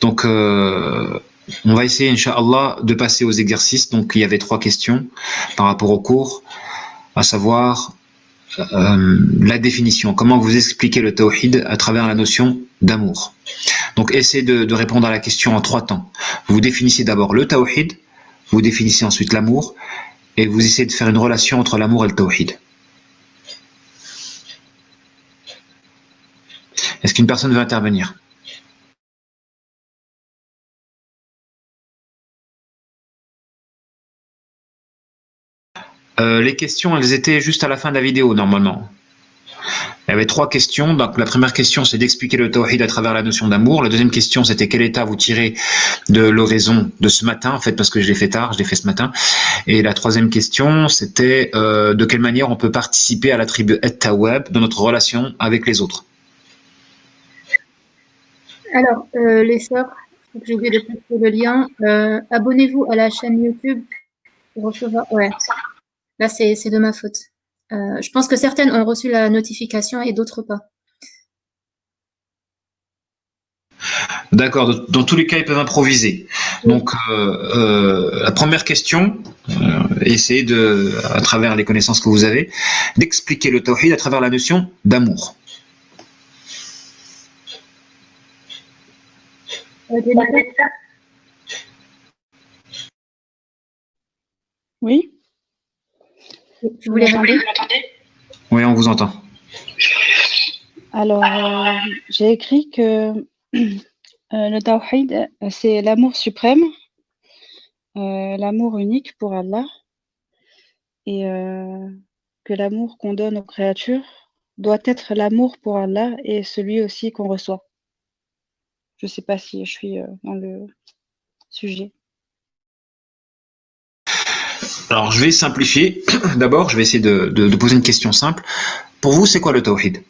Donc, on va essayer, Inch'Allah, de passer aux exercices. Donc, il y avait 3 questions par rapport au cours, à savoir la définition. Comment vous expliquez le tawhid à travers la notion d'amour? Donc, essayez de répondre à la question en 3 temps. Vous définissez d'abord le tawhid, vous définissez ensuite l'amour, et vous essayez de faire une relation entre l'amour et le tawhid. Est-ce qu'une personne veut intervenir? Les questions, elles étaient juste à la fin de la vidéo, normalement. Il y avait 3 questions. Donc, la première question, c'est d'expliquer le tawhid à travers la notion d'amour. La deuxième question, c'était quel état vous tirez de l'oraison de ce matin, en fait, parce que je l'ai fait tard, je l'ai fait ce matin. Et la troisième question, c'était de quelle manière on peut participer à la tribu At-Tawwab dans notre relation avec les autres. Alors, les sœurs, j'ai oublié de poster le lien. Abonnez-vous à la chaîne YouTube pour recevoir. Ouais, là, c'est de ma faute. Je pense que certaines ont reçu la notification et d'autres pas. D'accord, dans tous les cas, ils peuvent improviser. Donc, la première question, essayez de, à travers les connaissances que vous avez, d'expliquer le tawhid à travers la notion d'amour. Oui. Tu voulais m'entendez? Oui, on vous entend. Alors, j'ai écrit que le tawhid, c'est l'amour suprême, l'amour unique pour Allah, et que l'amour qu'on donne aux créatures doit être l'amour pour Allah et celui aussi qu'on reçoit. Je ne sais pas si je suis dans le sujet. Alors, je vais simplifier. D'abord, je vais essayer de poser une question simple. Pour vous, c'est quoi le tawhid?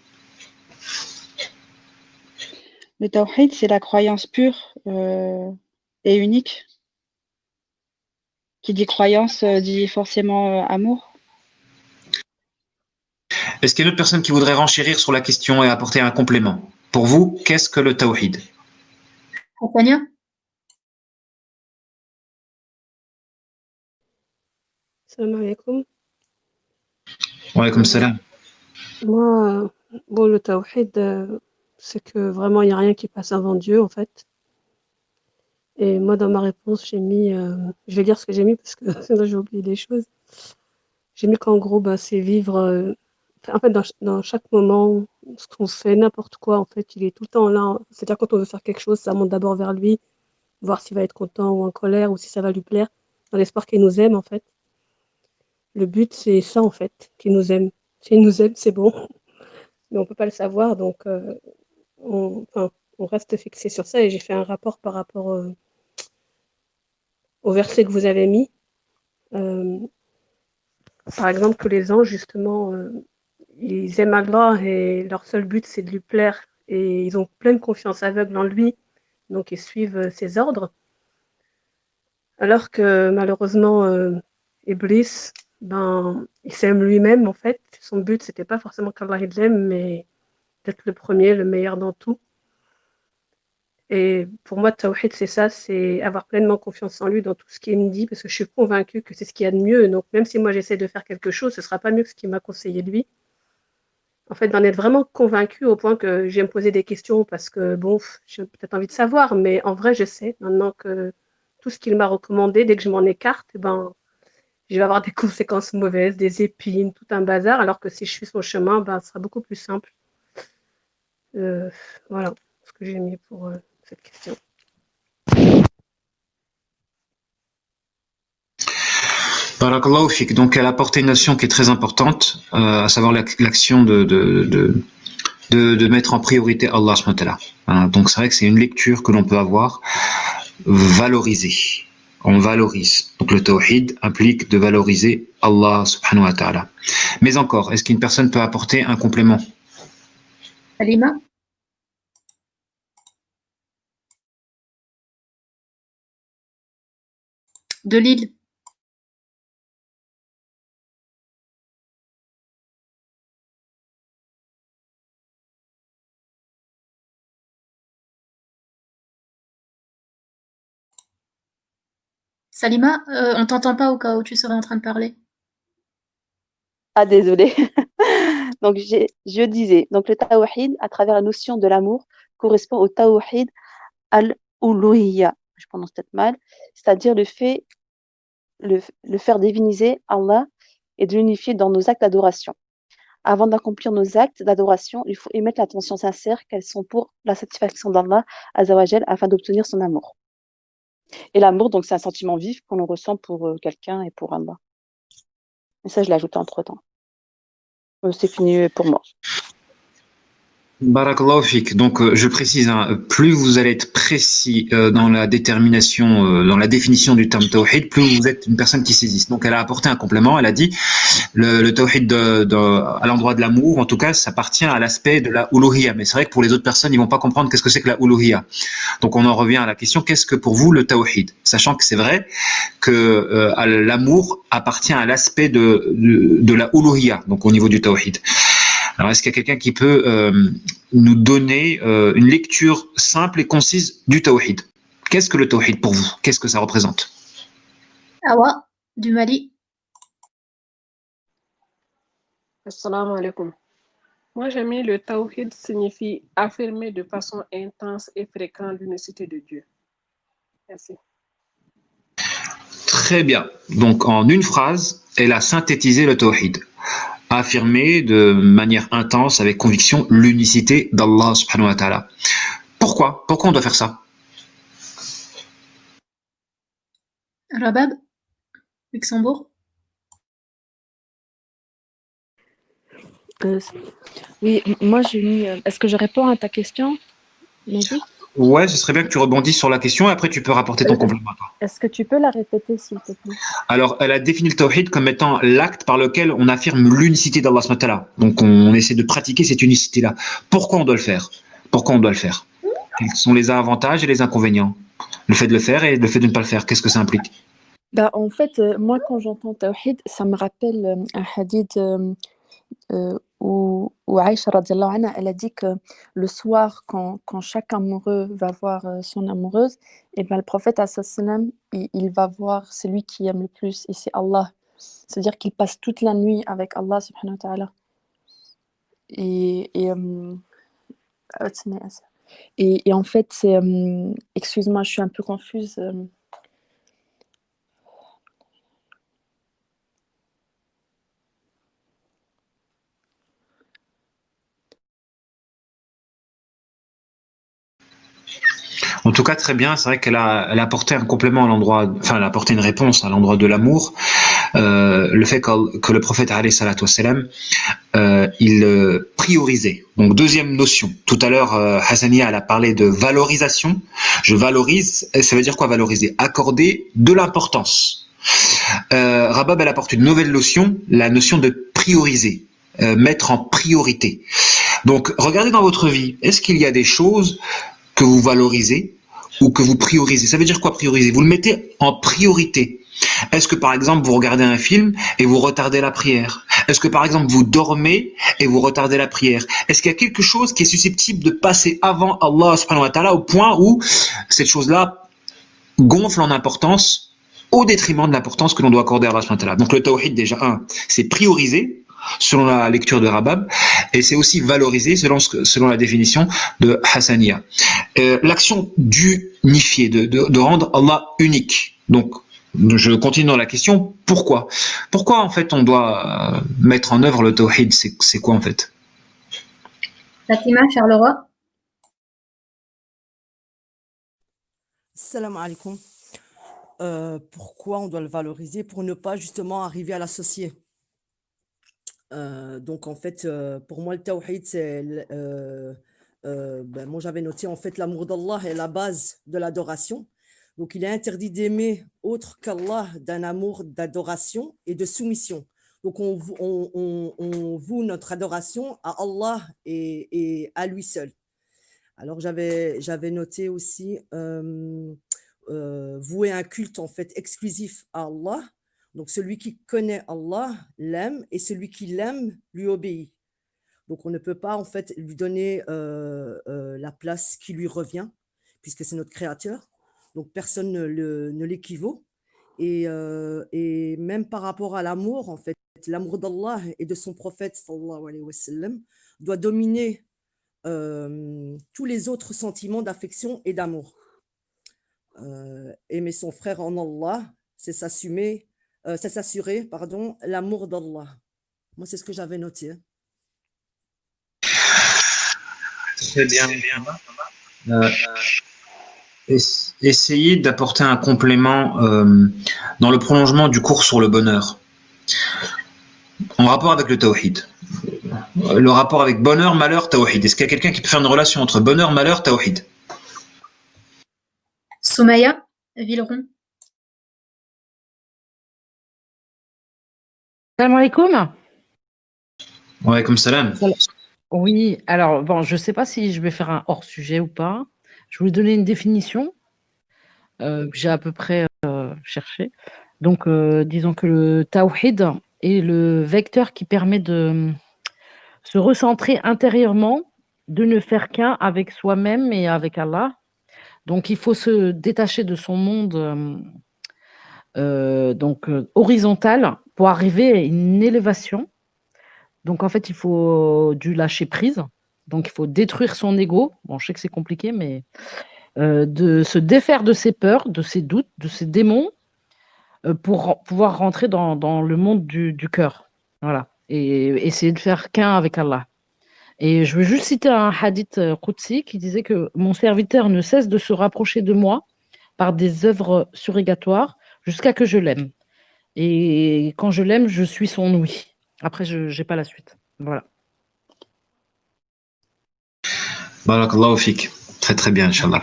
Le tawhid, c'est la croyance pure et unique. Qui dit croyance dit forcément amour. Est-ce qu'il y a une autre personne qui voudrait renchérir sur la question et apporter un complément? Pour vous, qu'est-ce que le tawhid? Tania? Salam alaikum. Wa alaykoum salam. Moi, bon, le tawhid, c'est que vraiment, il n'y a rien qui passe avant Dieu, en fait. Et moi, dans ma réponse, j'ai mis, je vais dire ce que j'ai mis parce que sinon j'ai oublié des choses. J'ai mis qu'en gros, bah, c'est vivre, en fait, dans chaque moment, ce qu'on fait, n'importe quoi, en fait, il est tout le temps là. C'est-à-dire, quand on veut faire quelque chose, ça monte d'abord vers lui, voir s'il va être content ou en colère ou si ça va lui plaire, dans l'espoir qu'il nous aime, en fait. Le but, c'est ça, en fait, qu'il nous aime. S'il nous aime, c'est bon. Mais on peut pas le savoir, donc enfin, on reste fixé sur ça. Et j'ai fait un rapport par rapport au verset que vous avez mis. Par exemple, que les anges, justement, ils aiment Allah et leur seul but, c'est de lui plaire. Et ils ont pleine confiance aveugle en lui, donc ils suivent ses ordres. Alors que malheureusement, Iblis, ben, il s'aime lui-même, en fait. Son but, c'était pas forcément qu'Allah il l'aime, mais d'être le premier, le meilleur dans tout. Et pour moi, Tawhid, c'est ça, c'est avoir pleinement confiance en lui dans tout ce qu'il me dit, parce que je suis convaincue que c'est ce qu'il y a de mieux. Donc, même si moi j'essaie de faire quelque chose, ce ne sera pas mieux que ce qu'il m'a conseillé lui. En fait, d'en être vraiment convaincue au point que je vais me poser des questions parce que, bon, j'ai peut-être envie de savoir, mais en vrai, je sais maintenant que tout ce qu'il m'a recommandé, dès que je m'en écarte, eh ben, je vais avoir des conséquences mauvaises, des épines, tout un bazar, alors que si je suis sur le chemin, ben, ce sera beaucoup plus simple. Voilà ce que j'ai mis pour cette question. Barakallahu fik. Donc, elle a apporté une notion qui est très importante, à savoir l'action de mettre en priorité Allah subhanahu wa ta'ala. Hein, donc, c'est vrai que c'est une lecture que l'on peut avoir, valoriser. On valorise. Donc, le tawhid implique de valoriser Allah subhanahu wa ta'ala. Mais encore, est-ce qu'une personne peut apporter un complément? Halima? De Lille. Salima, on t'entend pas au cas où tu serais en train de parler. Ah, désolée. Donc, je disais, donc le tawhid, à travers la notion de l'amour, correspond au tawhid al-uluhiyya, je prononce peut-être mal, c'est-à-dire le faire diviniser Allah et de l'unifier dans nos actes d'adoration. Avant d'accomplir nos actes d'adoration, il faut émettre l'attention sincère qu'elles sont pour la satisfaction d'Allah Azawajal afin d'obtenir son amour. Et l'amour, donc, c'est un sentiment vif qu'on ressent pour quelqu'un et pour Allah. Et ça, je l'ai ajouté entre-temps. C'est fini pour moi. Barakallahu fik. Donc, je précise, hein, plus vous allez être précis dans la détermination, dans la définition du terme tawhid, plus vous êtes une personne qui saisit. Donc, elle a apporté un complément. Elle a dit le tawhid à l'endroit de l'amour, en tout cas, ça appartient à l'aspect de la uluhiyya. Mais c'est vrai que pour les autres personnes, ils vont pas comprendre qu'est-ce que c'est que la uluhiyya. Donc, on en revient à la question qu'est-ce que pour vous le tawhid, sachant que c'est vrai que l'amour appartient à l'aspect de la uluhiyya, donc au niveau du tawhid. Alors, est-ce qu'il y a quelqu'un qui peut nous donner une lecture simple et concise du tawhid? Qu'est-ce que le tawhid pour vous? Qu'est-ce que ça représente? Awa, du Mali. Assalamu alaikum. Moi, j'ai mis le tawhid signifie affirmer de façon intense et fréquente l'unicité de Dieu. Merci. Très bien. Donc, en une phrase, elle a synthétisé le tawhid. Affirmer de manière intense, avec conviction, l'unicité d'Allah subhanahu wa ta'ala. Pourquoi? Pourquoi on doit faire ça? Rabab, Luxembourg. Oui, moi j'ai mis. Est-ce que je réponds à ta question, Mehdi? Ouais, ce serait bien que tu rebondisses sur la question et après tu peux rapporter ton complément. Est-ce que tu peux la répéter, s'il te plaît? Alors, elle a défini le tawhid comme étant l'acte par lequel on affirme l'unicité d'Allah subhanahu wa ta'ala. Donc, on essaie de pratiquer cette unicité-là. Pourquoi on doit le faire? Pourquoi on doit le faire? Quels sont les avantages et les inconvénients? Le fait de le faire et le fait de ne pas le faire, qu'est-ce que ça implique? Bah, en fait, moi, quand j'entends Tawhid, ça me rappelle un hadith où Aïcha, radiallahu anha, elle a dit que le soir, quand chaque amoureux va voir son amoureuse, et ben, le prophète, sallam, il va voir celui qui aime le plus, et c'est Allah. C'est-à-dire qu'il passe toute la nuit avec Allah, subhanahu wa ta'ala. Et, et, euh, et en fait, c'est... excuse-moi, je suis un peu confuse. En tout cas, très bien. C'est vrai elle a apporté un complément à l'endroit, enfin, elle a apporté une réponse à l'endroit de l'amour. Le fait que le prophète, alayhi salatu wassalam, il priorisait. Donc, deuxième notion. Tout à l'heure, Hassania, elle a parlé de valorisation. Je valorise. Ça veut dire quoi valoriser? Accorder de l'importance. Rabab, elle apporte une nouvelle notion, la notion de prioriser, mettre en priorité. Donc, regardez dans votre vie, est-ce qu'il y a des choses que vous valorisez ou que vous priorisez? Ça veut dire quoi prioriser? Vous le mettez en priorité. Est-ce que par exemple vous regardez un film et vous retardez la prière? Est-ce que par exemple vous dormez et vous retardez la prière? Est-ce qu'il y a quelque chose qui est susceptible de passer avant Allah subhanahu wa ta'ala au point où cette chose-là gonfle en importance au détriment de l'importance que l'on doit accorder à Allah subhanahu wa ta'ala? Donc le tawhid déjà, c'est prioriser selon la lecture de Rabab, et c'est aussi valoriser selon la définition de Hassania. L'action d'unifier, de rendre Allah unique. Donc, je continue dans la question, pourquoi? Pourquoi en fait on doit mettre en œuvre le tawhid? C'est quoi en fait? Fatima, Charleroi. Salam alaikum. Pourquoi on doit le valoriser? Pour ne pas justement arriver à l'associer. Donc en fait, pour moi, le tawhid, moi j'avais noté en fait l'amour d'Allah est la base de l'adoration. Donc il est interdit d'aimer autre qu'Allah d'un amour d'adoration et de soumission. Donc on voue notre adoration à Allah et à lui seul. Alors j'avais noté aussi vouer un culte en fait exclusif à Allah. Donc celui qui connaît Allah l'aime et celui qui l'aime lui obéit. Donc on ne peut pas en fait lui donner la place qui lui revient puisque c'est notre créateur. Donc personne ne l'équivaut. Et même par rapport à l'amour, en fait, l'amour d'Allah et de son prophète, sallallahu alayhi wa sallam, doit dominer tous les autres sentiments d'affection et d'amour. Aimer son frère en Allah, c'est s'assurer l'amour d'Allah. Moi, c'est ce que j'avais noté. Très bien. Essayez d'apporter un complément dans le prolongement du cours sur le bonheur, en rapport avec le tawhid. Le rapport avec bonheur, malheur, tawhid. Est-ce qu'il y a quelqu'un qui peut faire une relation entre bonheur, malheur, tawhid? Soumaya, Villeron. Salam alaikum. Ouais, comme salam. Oui, alors bon, je ne sais pas si je vais faire un hors-sujet ou pas. Je voulais donner une définition que j'ai à peu près cherché. Donc, disons que le tawhid est le vecteur qui permet de se recentrer intérieurement, de ne faire qu'un avec soi-même et avec Allah. Donc, il faut se détacher de son monde horizontal pour arriver à une élévation. Donc, en fait, il faut du lâcher prise. Donc, il faut détruire son ego. Bon, je sais que c'est compliqué, mais de se défaire de ses peurs, de ses doutes, de ses démons, pour pouvoir rentrer dans le monde du cœur. Voilà. Et essayer de faire qu'un avec Allah. Et je veux juste citer un hadith Qudsi qui disait que mon serviteur ne cesse de se rapprocher de moi par des œuvres surrogatoires jusqu'à que je l'aime. Et quand je l'aime, je suis son oui. Après, je n'ai pas la suite. Voilà. Barakallahu fik. Très très bien, Inch'Allah.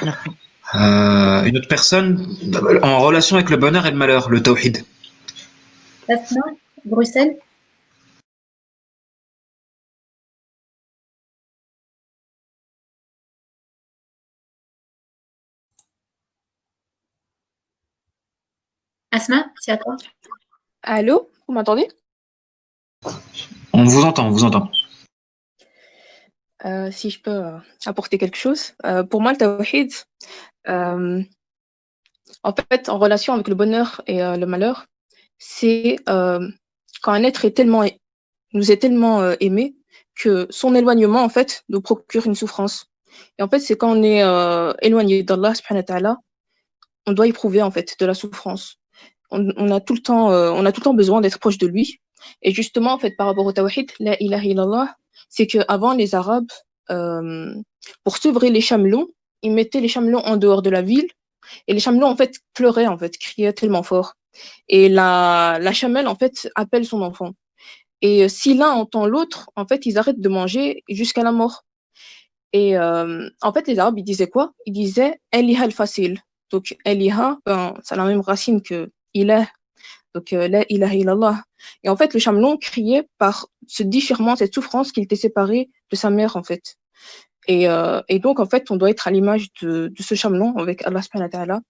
Merci. Une autre personne en relation avec le bonheur et le malheur, le tawhid. Asma, Bruxelles. Asma, c'est à toi. Allô, vous m'entendez? On vous entend, on vous entend. Si je peux apporter quelque chose. Pour moi, le tawhid, en fait, en relation avec le bonheur et le malheur, c'est quand un être nous est tellement aimé que son éloignement, en fait, nous procure une souffrance. Et en fait, c'est quand on est éloigné d'Allah, subhanahu wa ta'ala, on doit éprouver, en fait, de la souffrance. On a tout le temps besoin d'être proche de lui. Et justement, en fait, par rapport au tawhid, la ilaha illallah, c'est qu'avant, les Arabes, pour sevrer les chamelons, ils mettaient les chamelons en dehors de la ville. Et les chamelons, en fait, pleuraient, en fait, criaient tellement fort. Et la chamelle, en fait, appelle son enfant. Et si l'un entend l'autre, en fait, ils arrêtent de manger jusqu'à la mort. Et en fait, les Arabes, ils disaient quoi? Ils disaient « Eliha al-fasil ». Donc, Eliha, c'est la même racine que « ilah ». Donc, la ilaha illallah. Et en fait, le chamelon criait par ce déchirement, cette souffrance qu'il était séparé de sa mère, en fait. Et donc, en fait, on doit être à l'image de ce chamelon avec Allah subhanahu wa ta'ala,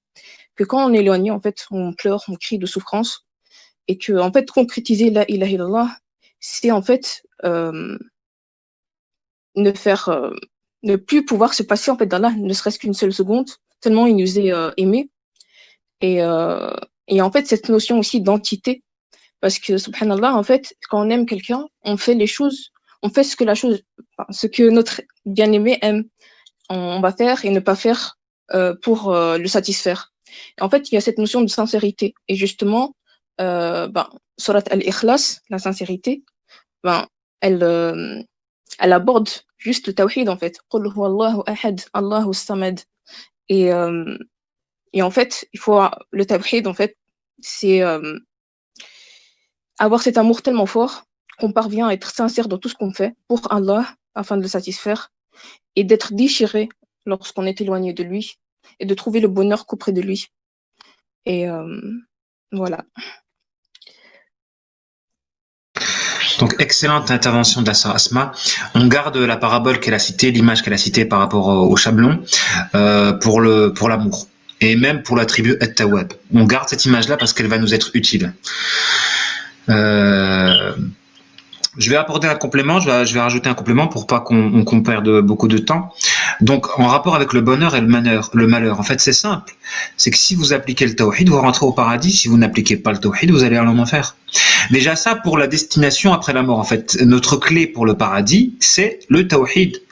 que quand on est éloigné, en fait, on pleure, on crie de souffrance, et que, en fait, concrétiser la ilaha illallah, c'est en fait ne plus pouvoir se passer en fait d'Allah, ne serait-ce qu'une seule seconde, tellement il nous est aimé. Et en fait, cette notion aussi d'entité, parce que, subhanallah, en fait, quand on aime quelqu'un, on fait les choses, on fait ce que notre bien-aimé aime. On va faire et ne pas faire pour le satisfaire. Et en fait, il y a cette notion de sincérité. Et justement, Surat Al-Ikhlas, la sincérité, elle aborde juste le tawhid, en fait. Qul huwa Allahu ahad, Allahu samad. Et en fait, le tawhid, en fait, c'est avoir cet amour tellement fort qu'on parvient à être sincère dans tout ce qu'on fait pour Allah, afin de le satisfaire, et d'être déchiré lorsqu'on est éloigné de lui, et de trouver le bonheur qu'auprès de lui. Et voilà. Donc, excellente intervention d'Assa Asma. On garde la parabole qu'elle a citée, l'image qu'elle a citée par rapport au chamelon, pour l'amour. Et même pour la tribu At-Tawwab. On garde cette image-là parce qu'elle va nous être utile. Je vais apporter un complément, je vais rajouter un complément pour pas qu'on perde beaucoup de temps. Donc, en rapport avec le bonheur et le malheur, en fait, c'est simple. C'est que si vous appliquez le tawhid, vous rentrez au paradis. Si vous n'appliquez pas le tawhid, vous allez aller en enfer. Déjà ça, pour la destination après la mort, en fait, notre clé pour le paradis, c'est le tawhid.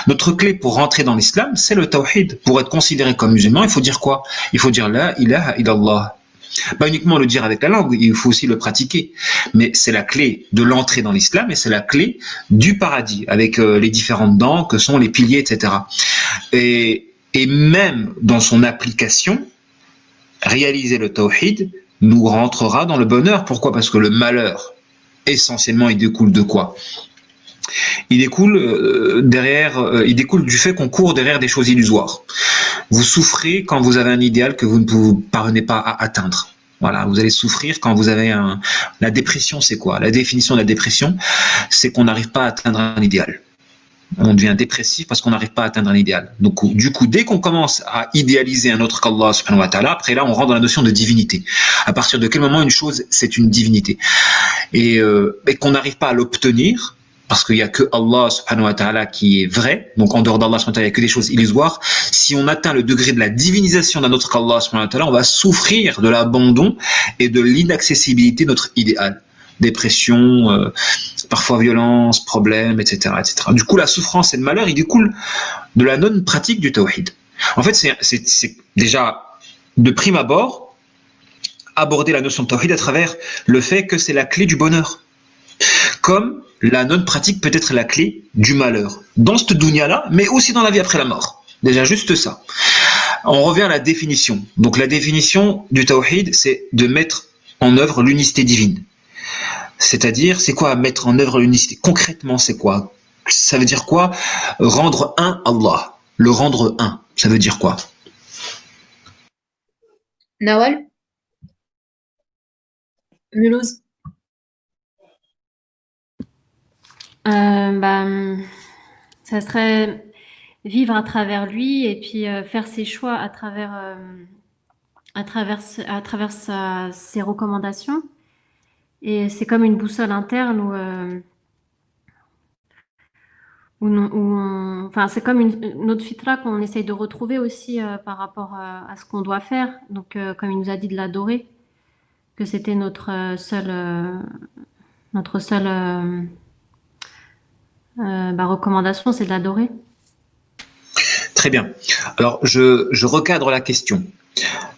Notre clé pour rentrer dans l'islam, c'est le tawhid. Pour être considéré comme musulman, il faut dire quoi? Il faut dire la ilaha illallah. Pas uniquement le dire avec la langue, il faut aussi le pratiquer. Mais c'est la clé de l'entrée dans l'islam et c'est la clé du paradis, avec les différentes dents que sont les piliers, etc. Et même dans son application, réaliser le tawhid nous rentrera dans le bonheur. Pourquoi? Parce que le malheur, essentiellement, il découle de quoi? Il découle il découle du fait qu'on court derrière des choses illusoires. Vous souffrez quand vous avez un idéal que vous ne parvenez pas à atteindre. Voilà, vous allez souffrir quand vous avez la dépression, c'est quoi? La définition de la dépression, c'est qu'on n'arrive pas à atteindre un idéal. On devient dépressif parce qu'on n'arrive pas à atteindre un idéal. Donc, du coup, dès qu'on commence à idéaliser un autre qu'Allah subhanahu wa ta'ala, après là, on rentre dans la notion de divinité. À partir de quel moment une chose, c'est une divinité? Et qu'on n'arrive pas à l'obtenir, parce qu'il n'y a que Allah subhanahu wa ta'ala qui est vrai, donc en dehors d'Allah subhanahu wa ta'ala, il n'y a que des choses illusoires. Si on atteint le degré de la divinisation d'un autre qu'Allah subhanahu wa ta'ala, on va souffrir de l'abandon et de l'inaccessibilité de notre idéal. Dépression, parfois violence, problèmes, etc., etc. Du coup, la souffrance et le malheur, ils découlent de la non-pratique du tawhid. En fait, c'est déjà, de prime abord, aborder la notion de tawhid à travers le fait que c'est la clé du bonheur. Comme la non-pratique peut être la clé du malheur. Dans cette dunya-là, mais aussi dans la vie après la mort. Déjà, juste ça. On revient à la définition. Donc, la définition du tawhid, c'est de mettre en œuvre l'unicité divine. C'est-à-dire, c'est quoi mettre en œuvre l'unicité? Concrètement, c'est quoi? Ça veut dire quoi? Rendre un Allah. Le rendre un. Ça veut dire quoi? Nawal? Mulhouse? Ça serait vivre à travers lui et puis faire ses choix à travers ses recommandations. Et c'est comme une boussole interne enfin, c'est comme notre fitra qu'on essaye de retrouver aussi par rapport à ce qu'on doit faire. Donc, comme il nous a dit de l'adorer, que c'était notre seule recommandation, c'est de l'adorer. Très bien. Alors, je recadre la question.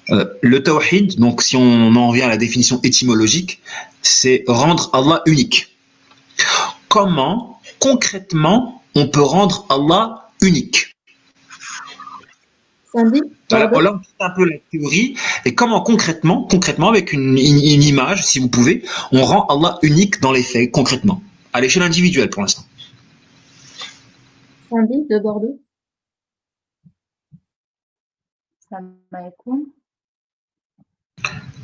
Le tawhid, donc si on en revient à la définition étymologique, c'est rendre Allah unique. Comment, concrètement, on peut rendre Allah unique? Sandy? Voilà, là, on quitte un peu la théorie. Et comment concrètement, avec une image, si vous pouvez, on rend Allah unique dans les faits, concrètement, à l'échelle individuelle pour l'instant. Sandy de Bordeaux? Salam alaikum.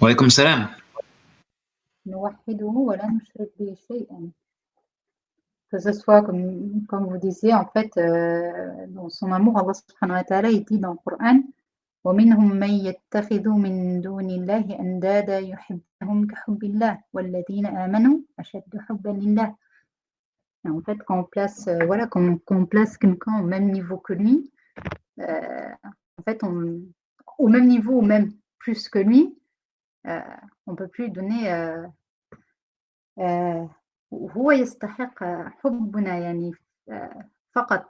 Wa alaykoum salam. نوحده ولا نشرك به شيئا. Que ce soit, comme vous disiez, en fait, dans son amour, Allah subhanahu wa ta'ala, il dit dans le Coran, وَمِنْهُمْ مَنْ يَتَّخِذُ مِنْ دُونِ اللَّهِ أَنْدَادًا يُحِبُّونَهُمْ كَحُبِّ اللَّهِ وَالَّذِينَ آمَنُوا أَشَدُّ حُبًّا لِلَّهِ. Et en fait, quand on place quelqu'un au même niveau que lui, en fait, au même niveau ou même plus que lui, on ne peut plus donner هو يستحق حبنا يعني فقط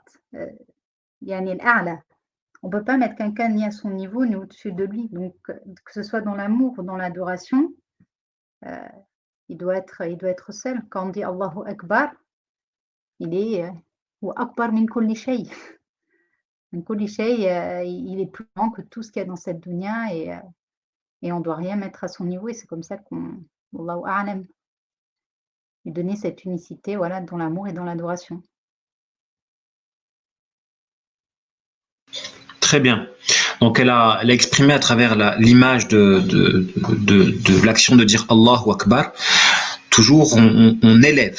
يعني الأعلى. On ne peut pas mettre quelqu'un ni à son niveau ni au-dessus de lui. Donc, que ce soit dans l'amour ou dans l'adoration, il doit être seul. Quand on dit Allahu Akbar, il est Akbar min kulli shay. Min kulli shay, il est plus grand que tout ce qu'il y a dans cette dunya et on ne doit rien mettre à son niveau. Et c'est comme ça Allahu A'lam, lui donner cette unicité, voilà, dans l'amour et dans l'adoration. Très bien. Donc elle a exprimé à travers l'image de l'action de dire Allahu Akbar. Toujours, on élève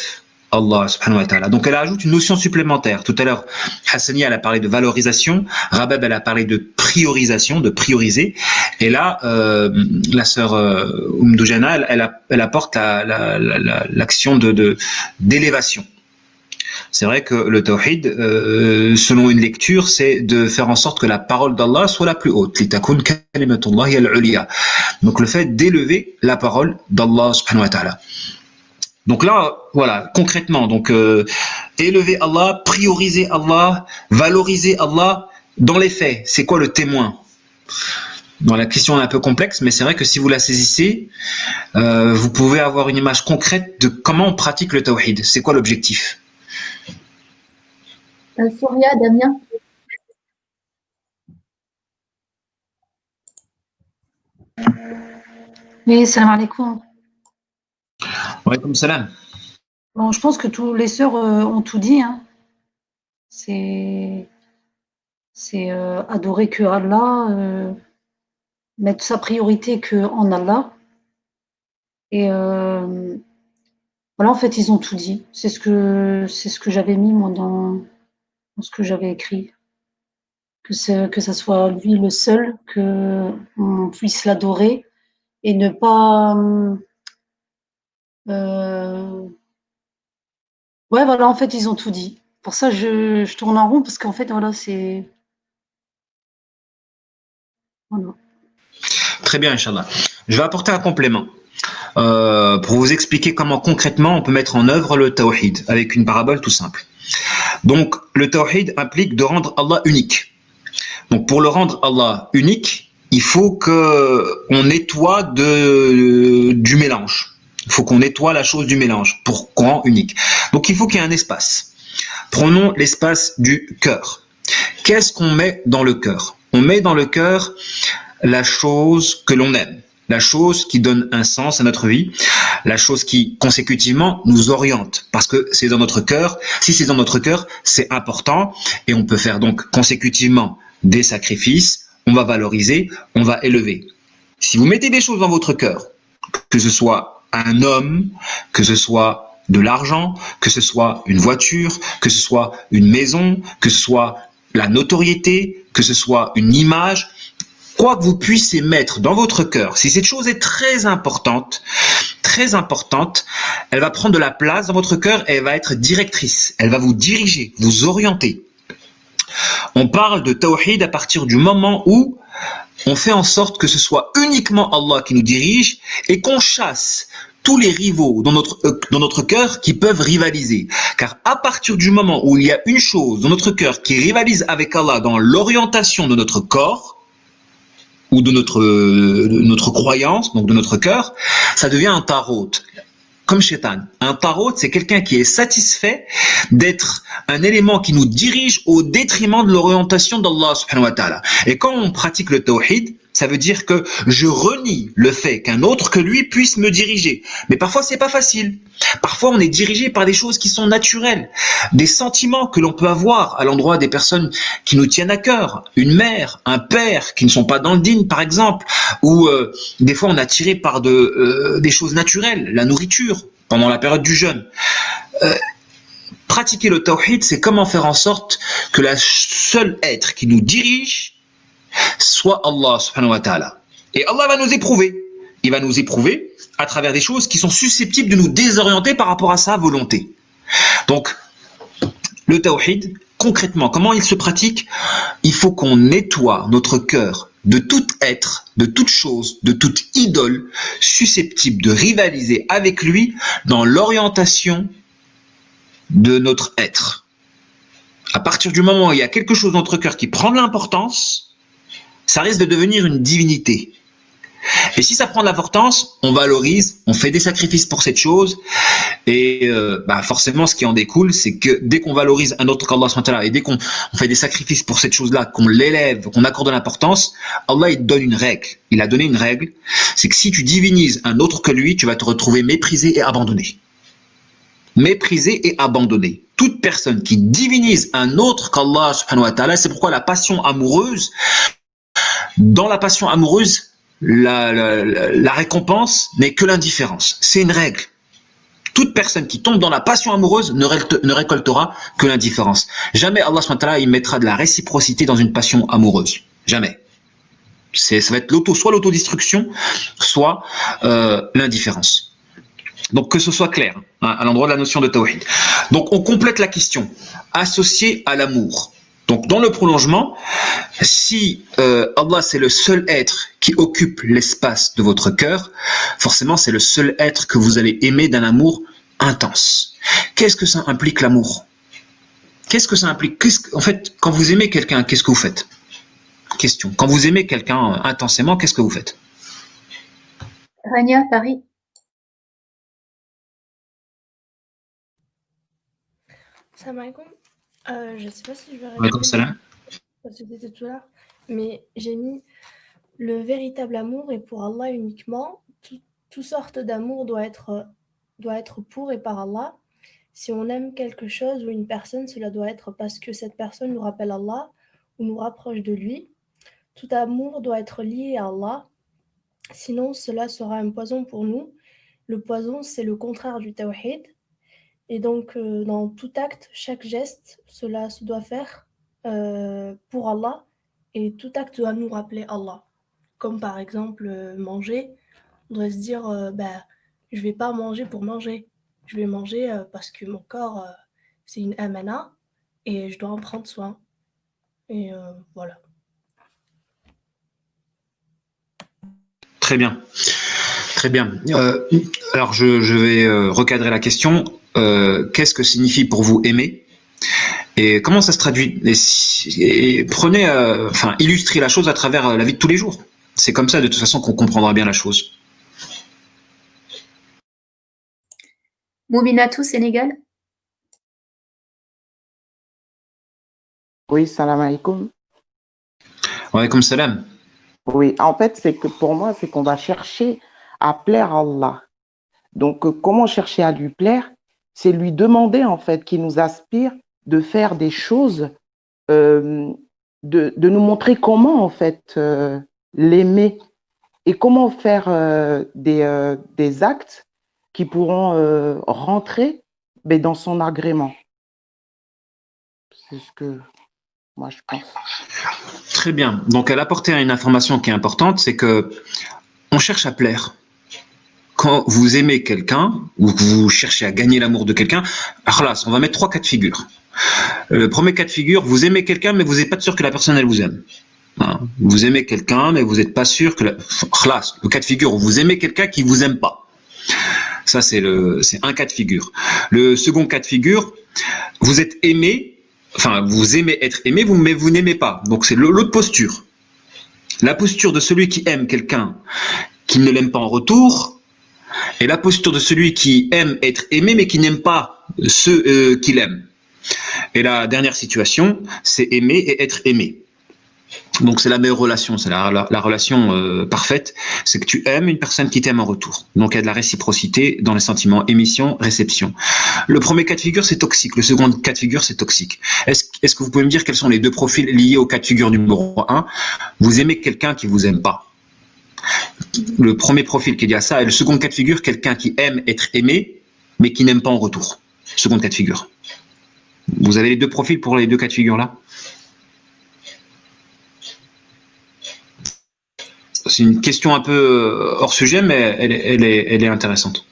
Allah subhanahu wa ta'ala. Donc elle ajoute une notion supplémentaire. Tout à l'heure, Hassani, elle a parlé de valorisation. Rabab, elle a parlé de priorisation, de prioriser. Et là, la sœur Dujana, elle apporte l'action d'élévation. C'est vrai que le tawhid, selon une lecture, c'est de faire en sorte que la parole d'Allah soit la plus haute. لِتَكُنْ كَلِمَةُ اللَّهِ الْعُلْيَا. Donc le fait d'élever la parole d'Allah subhanahu wa ta'ala. Donc là, voilà, concrètement, donc élever Allah, prioriser Allah, valoriser Allah, dans les faits, c'est quoi le témoin? Bon, la question est un peu complexe, mais c'est vrai que si vous la saisissez, vous pouvez avoir une image concrète de comment on pratique le tawhid. C'est quoi l'objectif? Souria, Damien. Oui, salam alaikum. Wa alaykoum salam. Bon, je pense que tous les sœurs ont tout dit. Hein. C'est adorer que Allah, mettre sa priorité que en Allah. Et voilà, en fait, ils ont tout dit. C'est ce que j'avais mis moi dans ce que j'avais écrit. Que ça soit lui le seul, que on puisse l'adorer et ne pas. Ouais, voilà, en fait, ils ont tout dit. Pour ça, je tourne en rond parce qu'en fait, voilà, c'est. Voilà. Très bien, Inch'Allah. Je vais apporter un complément pour vous expliquer comment concrètement on peut mettre en œuvre le tawhid avec une parabole tout simple. Donc, le tawhid implique de rendre Allah unique. Donc, pour le rendre Allah unique, il faut qu'on nettoie du mélange. Il faut qu'on nettoie la chose du mélange pour qu'on rende unique. Donc, il faut qu'il y ait un espace. Prenons l'espace du cœur. Qu'est-ce qu'on met dans le cœur? On met dans le cœur la chose que l'on aime, la chose qui donne un sens à notre vie, la chose qui consécutivement nous oriente, parce que c'est dans notre cœur. Si c'est dans notre cœur, c'est important et on peut faire donc consécutivement des sacrifices, on va valoriser, on va élever. Si vous mettez des choses dans votre cœur, que ce soit un homme, que ce soit de l'argent, que ce soit une voiture, que ce soit une maison, que ce soit la notoriété, que ce soit une image, quoi que vous puissiez mettre dans votre cœur, si cette chose est très importante, elle va prendre de la place dans votre cœur et elle va être directrice, elle va vous diriger, vous orienter. On parle de tawhid à partir du moment où on fait en sorte que ce soit uniquement Allah qui nous dirige et qu'on chasse tous les rivaux dans notre cœur qui peuvent rivaliser. Car à partir du moment où il y a une chose dans notre cœur qui rivalise avec Allah dans l'orientation de notre corps, ou de notre croyance, donc de notre cœur, ça devient un tarot. Comme Shaitan. Un tarot, c'est quelqu'un qui est satisfait d'être un élément qui nous dirige au détriment de l'orientation d'Allah subhanahu wa ta'ala. Et quand on pratique le tawhid, ça veut dire que je renie le fait qu'un autre que lui puisse me diriger. Mais parfois, c'est pas facile. Parfois, on est dirigé par des choses qui sont naturelles, des sentiments que l'on peut avoir à l'endroit des personnes qui nous tiennent à cœur. Une mère, un père qui ne sont pas dans le dîn, par exemple, ou des fois on est attiré par des choses naturelles, la nourriture pendant la période du jeûne. Pratiquer le tawhid, c'est comment faire en sorte que le seul être qui nous dirige soit Allah subhanahu wa ta'ala. Et Allah va nous éprouver. Il va nous éprouver à travers des choses qui sont susceptibles de nous désorienter par rapport à sa volonté. Donc, le tawhid, concrètement, comment il se pratique? Il faut qu'on nettoie notre cœur de tout être, de toute chose, de toute idole susceptible de rivaliser avec lui dans l'orientation de notre être. À partir du moment où il y a quelque chose dans notre cœur qui prend de l'importance, ça risque de devenir une divinité. Et si ça prend de l'importance, on valorise, on fait des sacrifices pour cette chose. Et forcément, ce qui en découle, c'est que dès qu'on valorise un autre qu'Allah subhanahu wa ta'ala et dès qu'on fait des sacrifices pour cette chose-là, qu'on l'élève, qu'on accorde de l'importance, Allah il donne une règle. Il a donné une règle, c'est que si tu divinises un autre que lui, tu vas te retrouver méprisé et abandonné. Méprisé et abandonné. Toute personne qui divinise un autre qu'Allah subhanahu wa ta'ala, c'est pourquoi la passion amoureuse, dans la passion amoureuse, la récompense n'est que l'indifférence. C'est une règle. Toute personne qui tombe dans la passion amoureuse ne récoltera que l'indifférence. Jamais Allah subhanahu wa ta'ala il mettra de la réciprocité dans une passion amoureuse. Jamais. Ça va être soit l'autodestruction, soit l'indifférence. Donc que ce soit clair à l'endroit de la notion de tawhid. Donc on complète la question, associé à l'amour. Donc dans le prolongement, si Allah c'est le seul être qui occupe l'espace de votre cœur, forcément c'est le seul être que vous allez aimer d'un amour intense. Qu'est-ce que ça implique l'amour? Qu'est-ce que ça implique? En fait, quand vous aimez quelqu'un, qu'est-ce que vous faites? Question. Quand vous aimez quelqu'un intensément, qu'est-ce que vous faites? Rania, Paris. Salam alaikum. Je ne sais pas si je vais Alaikum répondre salam. parce que c'était tout à l'heure, mais j'ai mis le véritable amour est pour Allah uniquement. Toute sorte d'amour doit être pour et par Allah. Si on aime quelque chose ou une personne, cela doit être parce que cette personne nous rappelle Allah ou nous rapproche de lui. Tout amour doit être lié à Allah, sinon cela sera un poison pour nous. Le poison, c'est le contraire du tawhid. Et donc, dans tout acte, chaque geste, cela se doit faire pour Allah. Et tout acte doit nous rappeler Allah. Comme par exemple manger, on doit se dire je ne vais pas manger pour manger. Je vais manger parce que mon corps, c'est une amana et je dois en prendre soin. Et voilà. Très bien. Très bien. Alors je vais recadrer la question. Qu'est-ce que signifie pour vous aimer? Et comment ça se traduit? Et prenez, illustrez la chose à travers la vie de tous les jours. C'est comme ça, de toute façon, qu'on comprendra bien la chose. Moubinatou, Sénégal. Oui, salam alaikum. Wa alaikum salam. Oui, en fait, c'est que pour moi, c'est qu'on va chercher à plaire à Allah. Donc, comment chercher à lui plaire? C'est lui demander, en fait, qu'il nous aspire de faire des choses, de nous montrer comment, en fait, l'aimer et comment faire des actes qui pourront rentrer dans son agrément. C'est ce que moi, je pense. Très bien. Donc, elle a apporté une information qui est importante, c'est que on cherche à plaire. Quand vous aimez quelqu'un ou que vous cherchez à gagner l'amour de quelqu'un, on va mettre 3 cas de figure. Le premier cas de figure, vous aimez quelqu'un, mais vous n'êtes pas sûr que la personne, elle vous aime. Vous aimez quelqu'un, mais vous n'êtes pas sûr que le cas de figure où vous aimez quelqu'un qui vous aime pas. Ça, c'est un cas de figure. Le second cas de figure, vous êtes aimé, vous aimez être aimé, mais vous n'aimez pas. Donc, c'est l'autre posture. La posture de celui qui aime quelqu'un qui ne l'aime pas en retour, et la posture de celui qui aime être aimé, mais qui n'aime pas ceux qu'il aime. Et la dernière situation, c'est aimer et être aimé. Donc c'est la meilleure relation, c'est la relation parfaite, c'est que tu aimes une personne qui t'aime en retour. Donc il y a de la réciprocité dans les sentiments, émission, réception. Le premier cas de figure, c'est toxique. Le second cas de figure, c'est toxique. Est-ce que vous pouvez me dire quels sont les 2 profils liés au cas de figure numéro 1? Vous aimez quelqu'un qui vous aime pas. Le premier profil qui est lié à ça, et le second cas de figure, quelqu'un qui aime être aimé, mais qui n'aime pas en retour. Second cas de figure. Vous avez les 2 profils pour les 2 cas de figure là? C'est une question un peu hors sujet, mais elle est intéressante.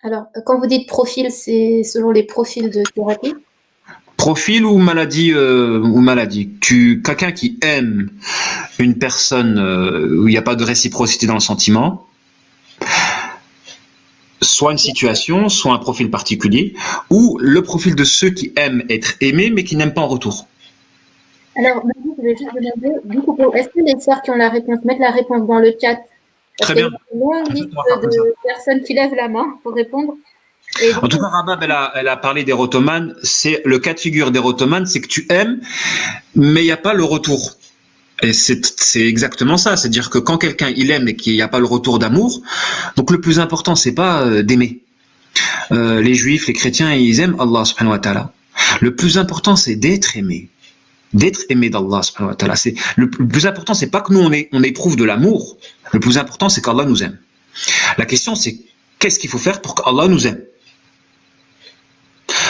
Alors, quand vous dites profil, c'est selon les profils de thérapie? Profil ou maladie quelqu'un qui aime une personne où il n'y a pas de réciprocité dans le sentiment, soit une situation, soit un profil particulier, ou le profil de ceux qui aiment être aimés mais qui n'aiment pas en retour. Alors, je voulais juste demander, du coup, est-ce que les sœurs qui ont la réponse mettent la réponse dans le chat? Parce Très bien. qu'il y a une longue liste de personnes qui lèvent la main pour répondre. En tout cas, Rabab, elle a parlé d'érotomane. C'est le cas de figure d'érotomane, c'est que tu aimes, mais il n'y a pas le retour. Et c'est exactement ça. C'est-à-dire que quand quelqu'un il aime et qu'il n'y a pas le retour d'amour, donc le plus important, c'est pas d'aimer. Les juifs, les chrétiens, ils aiment Allah subhanahu wa ta'ala. Le plus important, c'est d'être aimé. D'être aimé d'Allah subhanahu wa ta'ala. Le plus important, c'est pas que nous on éprouve de l'amour. Le plus important, c'est qu'Allah nous aime. La question, c'est qu'est-ce qu'il faut faire pour qu'Allah nous aime?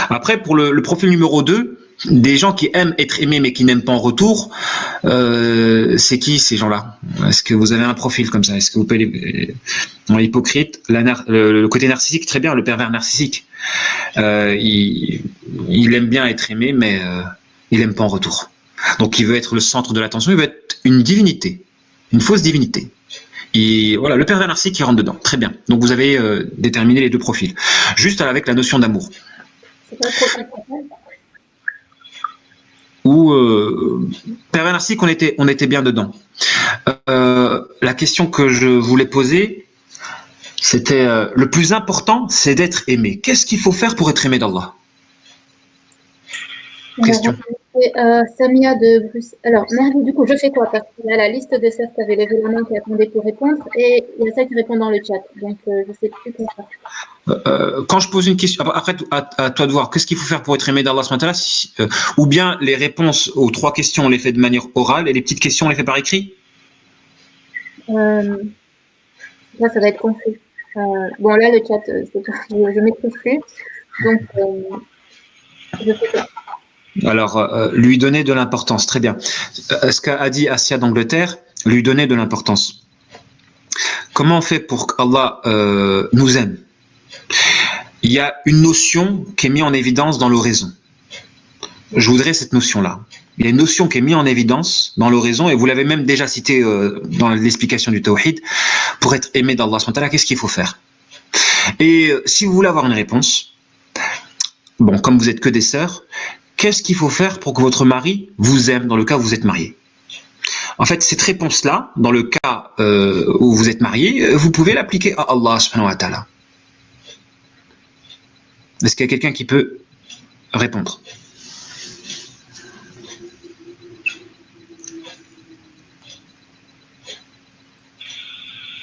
Après, pour le profil numéro 2, des gens qui aiment être aimés mais qui n'aiment pas en retour, c'est qui ces gens-là? Est-ce que vous avez un profil comme ça? Est-ce que vous pouvez hypocrite, le côté narcissique, très bien, le pervers narcissique. Il aime bien être aimé, mais il n'aime pas en retour. Donc il veut être le centre de l'attention, il veut être une divinité, une fausse divinité. Et voilà, le pervers narcissique qui rentre dedans. Très bien. Donc vous avez déterminé les deux profils. Juste avec la notion d'amour. C'est pas trop compliqué. Ou pervers narcissique, on était bien dedans. La question que je voulais poser, c'était le plus important, c'est d'être aimé. Qu'est-ce qu'il faut faire pour être aimé d'Allah? Question. Samia de Bruxelles. Alors, Merdi, du coup, je fais quoi? Parce qu'il y a la liste de ceux qui avaient levé la main qui attendaient pour répondre et il y a celles qui répondent dans le chat. Donc, je ne sais plus quoi faire. Quand je pose une question, après, à toi de voir, qu'est-ce qu'il faut faire pour être aimé d'Allah ou bien les réponses aux 3 questions, on les fait de manière orale et les petites questions, on les fait par écrit? Là, ça va être confus. Bon, là, le chat, je ne maîtrise plus. Donc, je fais quoi? Alors, lui donner de l'importance, très bien. Ce qu'a dit Assia d'Angleterre, lui donner de l'importance. Comment on fait pour qu'Allah nous aime? Il y a une notion qui est mise en évidence dans l'oraison. Je voudrais cette notion-là. Il y a une notion qui est mise en évidence dans l'oraison, et vous l'avez même déjà cité dans l'explication du Tawhid. Pour être aimé d'Allah, qu'est-ce qu'il faut faire? Et si vous voulez avoir une réponse, bon, comme vous êtes que des sœurs, qu'est-ce qu'il faut faire pour que votre mari vous aime dans le cas où vous êtes marié? En fait, cette réponse-là, dans le cas où vous êtes marié, vous pouvez l'appliquer à Allah subhanahu wa ta'ala. Est-ce qu'il y a quelqu'un qui peut répondre?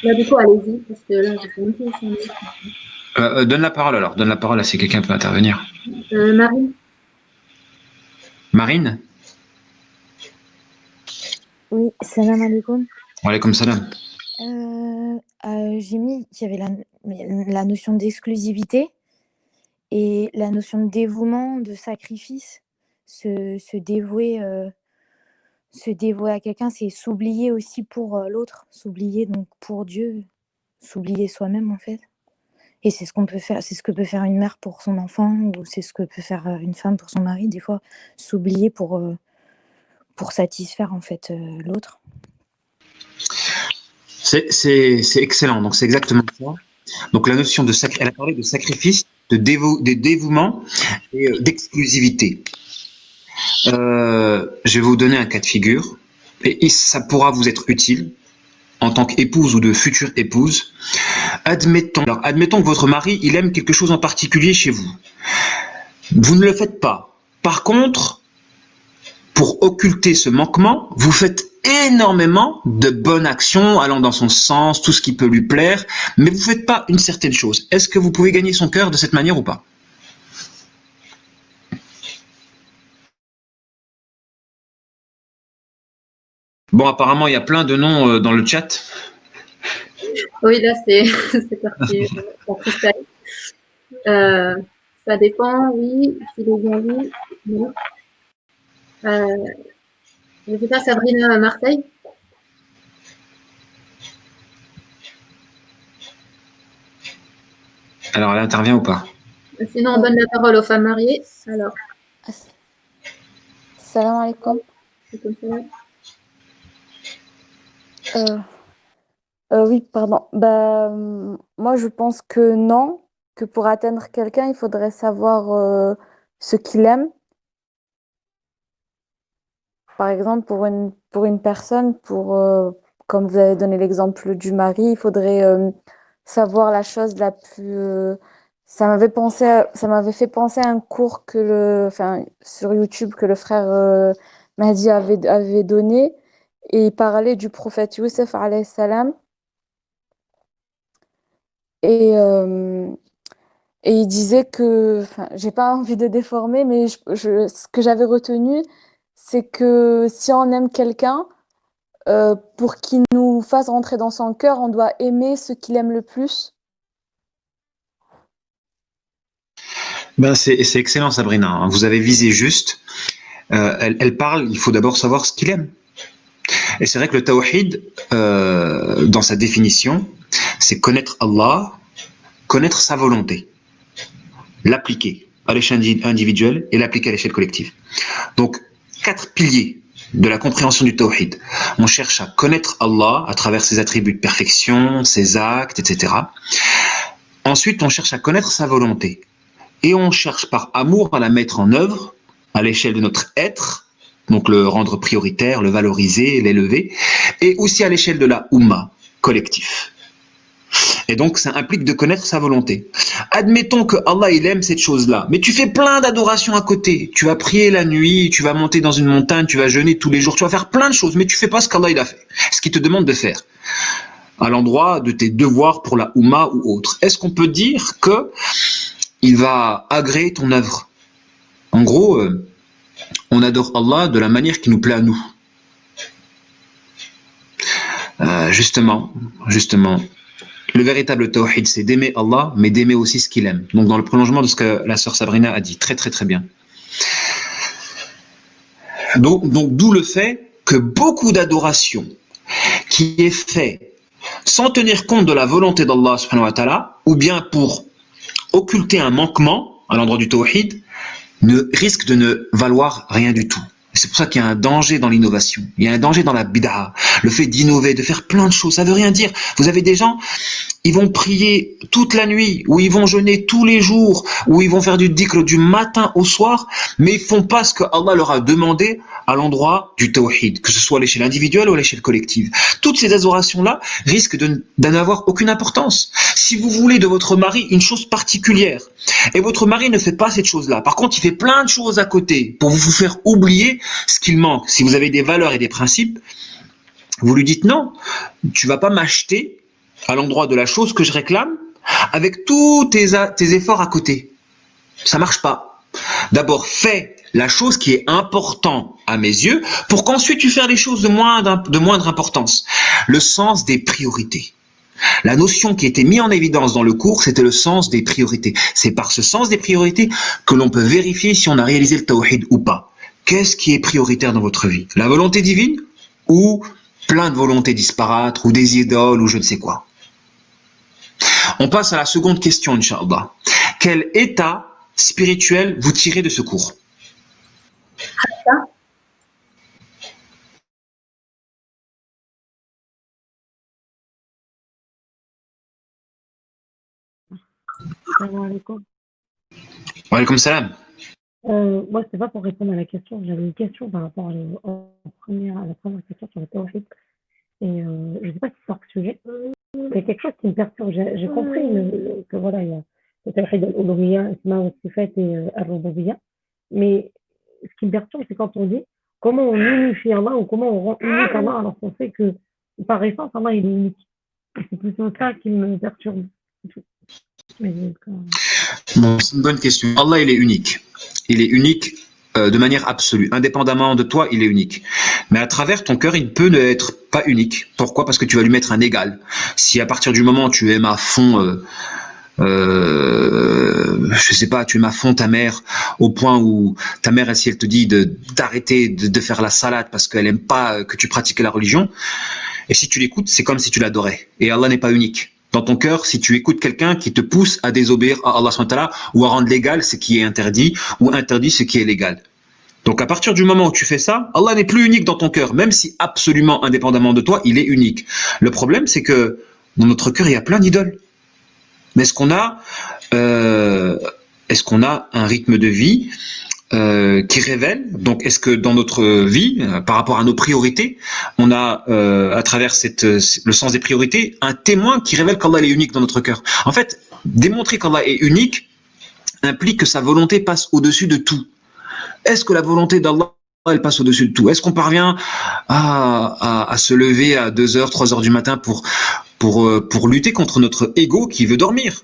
Là, du coup, allez-y, parce que là, je sais même plus où ça en est. Donne la parole alors. Donne la parole à si quelqu'un peut intervenir. Marine. Marine? Oui, salam alaikum. Wa alaykoum salam. J'ai mis qu'il y avait la notion d'exclusivité et la notion de dévouement, de sacrifice. Se dévouer à quelqu'un, c'est s'oublier aussi pour l'autre, s'oublier donc pour Dieu, s'oublier soi-même en fait. Et c'est ce qu'on peut faire, c'est ce que peut faire une mère pour son enfant, ou c'est ce que peut faire une femme pour son mari, des fois, s'oublier pour satisfaire en fait l'autre. C'est excellent, donc c'est exactement ça. Donc la notion de elle a parlé de sacrifice, de dévouement et d'exclusivité. Je vais vous donner un cas de figure, et ça pourra vous être utile en tant qu'épouse ou de future épouse. Admettons que votre mari, il aime quelque chose en particulier chez vous. Vous ne le faites pas. Par contre, pour occulter ce manquement, vous faites énormément de bonnes actions allant dans son sens, tout ce qui peut lui plaire, mais vous ne faites pas une certaine chose. Est-ce que vous pouvez gagner son cœur de cette manière ou pas? Bon, apparemment, il y a plein de noms dans le chat. Oui, là, c'est parti en freestyle. Ça dépend, oui. S'il est bien vu, non. Je ne sais pas, Sabrina à Marseille. Alors, elle intervient ou pas? Sinon, on donne la parole aux femmes mariées. Alors. Salam alaikum. Oui, pardon. Moi, je pense que non, que pour atteindre quelqu'un, il faudrait savoir ce qu'il aime. Par exemple, pour une personne, comme vous avez donné l'exemple du mari, il faudrait savoir la chose la plus. Ça m'avait fait penser à un cours sur YouTube que le frère Mahdi avait donné, et il parlait du prophète Youssef alayhi salam. Et il disait que, j'ai pas envie de déformer, mais ce que j'avais retenu, c'est que si on aime quelqu'un, pour qu'il nous fasse rentrer dans son cœur, on doit aimer ce qu'il aime le plus. Ben c'est excellent, Sabrina. Vous avez visé juste. Elle parle, il faut d'abord savoir ce qu'il aime. Et c'est vrai que le tawhid, dans sa définition, c'est connaître Allah, connaître sa volonté, l'appliquer à l'échelle individuelle et l'appliquer à l'échelle collective. Donc, 4 piliers de la compréhension du tawhid. On cherche à connaître Allah à travers ses attributs de perfection, ses actes, etc. Ensuite, on cherche à connaître sa volonté. Et on cherche par amour à la mettre en œuvre à l'échelle de notre être, donc le rendre prioritaire, le valoriser, l'élever, et aussi à l'échelle de la Ummah, collectif. Et donc, ça implique de connaître sa volonté. Admettons que Allah, il aime cette chose-là, mais tu fais plein d'adorations à côté. Tu vas prier la nuit, tu vas monter dans une montagne, tu vas jeûner tous les jours, tu vas faire plein de choses, mais tu fais pas ce qu'Allah, il a fait, ce qu'il te demande de faire, à l'endroit de tes devoirs pour la Ummah ou autre. Est-ce qu'on peut dire que il va agréer ton œuvre? En gros, on adore Allah de la manière qui nous plaît à nous. Justement, le véritable tawhid, c'est d'aimer Allah, mais d'aimer aussi ce qu'il aime. Donc, dans le prolongement de ce que la sœur Sabrina a dit, très très très bien. Donc d'où le fait que beaucoup d'adoration qui est fait sans tenir compte de la volonté d'Allah subhanahu wa ta'ala, ou bien pour occulter un manquement à l'endroit du tawhid, risque de ne valoir rien du tout. C'est pour ça qu'il y a un danger dans l'innovation. Il y a un danger dans la bid'a. Le fait d'innover, de faire plein de choses, ça veut rien dire. Vous avez des gens, ils vont prier toute la nuit, ou ils vont jeûner tous les jours, ou ils vont faire du dhikr du matin au soir, mais ils font pas ce que Allah leur a demandé à l'endroit du tawhid, que ce soit à l'échelle individuelle ou à l'échelle collective. Toutes ces adorations-là risquent de n'avoir aucune importance. Si vous voulez de votre mari une chose particulière, et votre mari ne fait pas cette chose-là, par contre il fait plein de choses à côté pour vous faire oublier ce qu'il manque. Si vous avez des valeurs et des principes, vous lui dites non, tu vas pas m'acheter à l'endroit de la chose que je réclame avec tous tes efforts à côté. Ça marche pas. D'abord, fais la chose qui est importante à mes yeux pour qu'ensuite tu fasses les choses de moindre importance. Le sens des priorités. La notion qui était mise en évidence dans le cours, c'était le sens des priorités. C'est par ce sens des priorités que l'on peut vérifier si on a réalisé le tawhid ou pas. Qu'est-ce qui est prioritaire dans votre vie? La volonté divine ou plein de volontés disparates ou des idoles ou je ne sais quoi? On passe à la seconde question, Inch'Allah. Quel état spirituel vous tirez de ce cours? Salam alaikum. Wa alaykoum salam. Moi, c'est pas pour répondre à la question. J'avais une question par rapport à la première question sur le tawhid. Et je ne sais pas si c'est hors sujet. Il y a quelque chose qui me perturbe. J'ai compris que voilà, il y a le tawhid al-uluhiyya, isma wa sifat et al-rububiyya. Mais ce qui me perturbe, c'est quand on dit comment on unifie Allah ou comment on rend unique Allah alors qu'on sait que par essence, Allah il est unique. C'est plutôt ça qui me perturbe. Bon, c'est une bonne question. Allah, il est unique. Il est unique de manière absolue. Indépendamment de toi, il est unique. Mais à travers ton cœur, il peut n'être pas unique. Pourquoi? Parce que tu vas lui mettre un égal. Si à partir du moment où tu aimes à fond, je sais pas, tu aimes à fond ta mère au point où ta mère, si elle te dit d'arrêter de faire la salade parce qu'elle aime pas que tu pratiques la religion, et si tu l'écoutes, c'est comme si tu l'adorais. Et Allah n'est pas unique. Dans ton cœur, si tu écoutes quelqu'un qui te pousse à désobéir à Allah subhanahu wa ta'ala ou à rendre légal ce qui est interdit ou interdit ce qui est légal. Donc à partir du moment où tu fais ça, Allah n'est plus unique dans ton cœur, même si absolument indépendamment de toi, il est unique. Le problème, c'est que dans notre cœur, il y a plein d'idoles. Mais est-ce qu'on a un rythme de vie qui révèle, donc est-ce que dans notre vie, par rapport à nos priorités, on a à travers le sens des priorités, un témoin qui révèle qu'Allah est unique dans notre cœur. En fait, démontrer qu'Allah est unique implique que sa volonté passe au-dessus de tout. Est-ce que la volonté d'Allah, elle passe au-dessus de tout? Est-ce qu'on parvient à se lever à 2h, 3h du matin pour lutter contre notre ego qui veut dormir?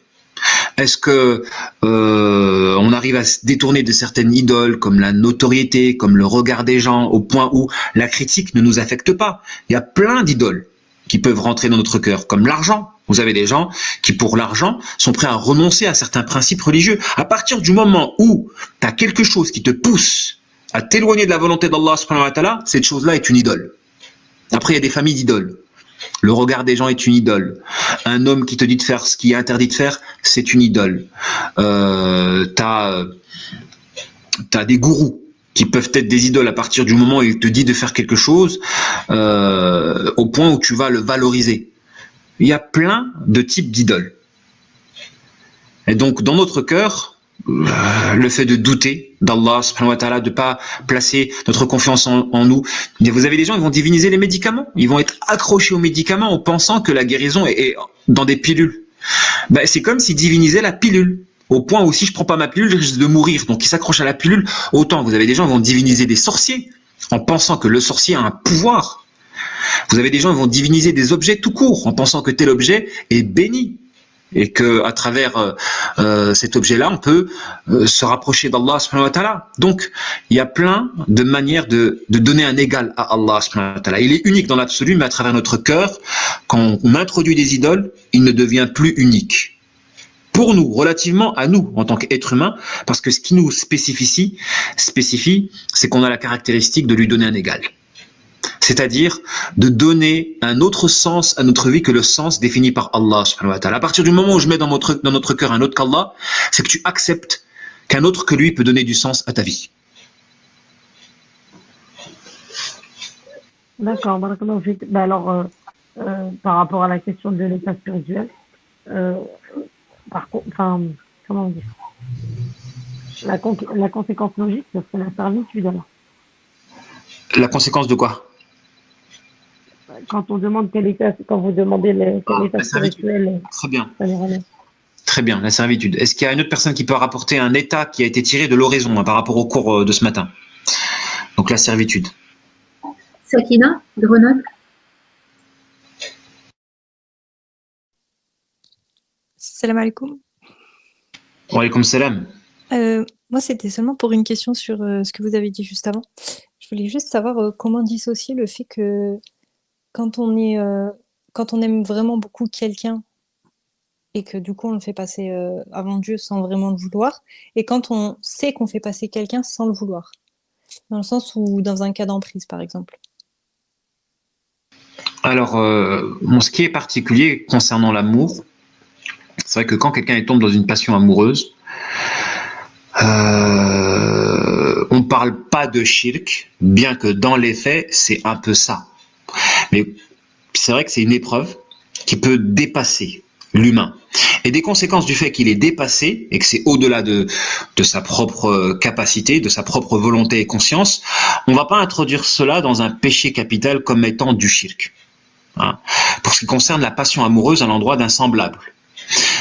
Est-ce que on arrive à se détourner de certaines idoles comme la notoriété, comme le regard des gens, au point où la critique ne nous affecte pas? Il y a plein d'idoles qui peuvent rentrer dans notre cœur, comme l'argent. Vous avez des gens qui, pour l'argent, sont prêts à renoncer à certains principes religieux. À partir du moment où tu as quelque chose qui te pousse à t'éloigner de la volonté d'Allah subhanahu wa ta'ala, cette chose-là est une idole. Après, il y a des familles d'idoles. Le regard des gens est une idole. Un homme qui te dit de faire ce qui est interdit de faire, c'est une idole. T'as des gourous qui peuvent être des idoles à partir du moment où il te dit de faire quelque chose au point où tu vas le valoriser. Il y a plein de types d'idoles. Et donc, dans notre cœur, le fait de douter d'Allah, subhanahu wa ta'ala, de ne pas placer notre confiance en nous. Vous avez des gens qui vont diviniser les médicaments. Ils vont être accrochés aux médicaments en pensant que la guérison est dans des pilules. Ben, c'est comme s'ils divinisaient la pilule. Au point où si je ne prends pas ma pilule, je risque de mourir. Donc, ils s'accrochent à la pilule. Autant, vous avez des gens qui vont diviniser des sorciers en pensant que le sorcier a un pouvoir. Vous avez des gens qui vont diviniser des objets tout court en pensant que tel objet est béni. Et que à travers cet objet-là, on peut se rapprocher d'Allah subhanahu wa ta'ala. Donc, il y a plein de manières de donner un égal à Allah subhanahu wa ta'ala. Il est unique dans l'absolu, mais à travers notre cœur, quand on introduit des idoles, il ne devient plus unique. Pour nous, relativement à nous, en tant qu'être humain, parce que ce qui nous spécifie, c'est qu'on a la caractéristique de lui donner un égal. C'est-à-dire de donner un autre sens à notre vie que le sens défini par Allah subhanahu wa ta'ala. À partir du moment où je mets dans notre cœur un autre qu'Allah, c'est que tu acceptes qu'un autre que lui peut donner du sens à ta vie. D'accord, barakallahu fik. Bah alors, par rapport à la question de l'état spirituel, comment on dit, la conséquence logique, c'est la servitude alors. La conséquence de quoi? Quand on demande quel état, quand vous demandez quel état spirituel, très bien. Ça ira bien. Très bien, la servitude. Est-ce qu'il y a une autre personne qui peut rapporter un état qui a été tiré de l'oraison par rapport au cours de ce matin? Donc la servitude. Sakina, de Grenoble. Salam alaikum. Wa alaykoum salam. Moi, c'était seulement pour une question sur ce que vous avez dit juste avant. Je voulais juste savoir comment dissocier le fait que quand on aime vraiment beaucoup quelqu'un et que du coup on le fait passer avant Dieu sans vraiment le vouloir, et quand on sait qu'on fait passer quelqu'un sans le vouloir, dans le sens où dans un cas d'emprise par exemple. Alors, ce qui est particulier concernant l'amour, c'est vrai que quand quelqu'un tombe dans une passion amoureuse, on parle pas de shirk, bien que dans les faits, c'est un peu ça. Mais c'est vrai que c'est une épreuve qui peut dépasser l'humain. Et des conséquences du fait qu'il est dépassé et que c'est au-delà de sa propre capacité, de sa propre volonté et conscience, on va pas introduire cela dans un péché capital comme étant du shirk. Hein. Pour ce qui concerne la passion amoureuse à l'endroit d'un semblable.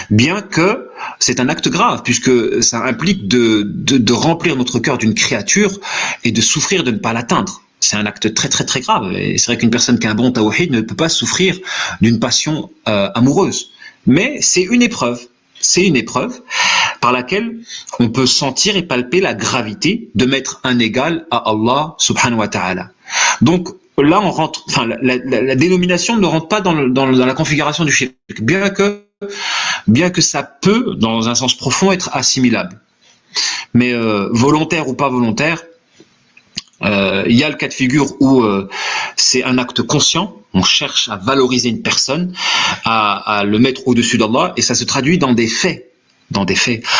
Bien que c'est un acte grave, puisque ça implique de remplir notre cœur d'une créature et de souffrir de ne pas l'atteindre. C'est un acte très très très grave. Et c'est vrai qu'une personne qui a un bon tawhid ne peut pas souffrir d'une passion amoureuse. Mais c'est une épreuve. C'est une épreuve par laquelle on peut sentir et palper la gravité de mettre un égal à Allah subhanahu wa ta'ala. Donc là, on rentre, la dénomination ne rentre pas dans la configuration du shirk, bien que ça peut, dans un sens profond, être assimilable. Mais volontaire ou pas volontaire, il y a le cas de figure où c'est un acte conscient, on cherche à valoriser une personne, à le mettre au-dessus d'Allah, et ça se traduit dans des faits.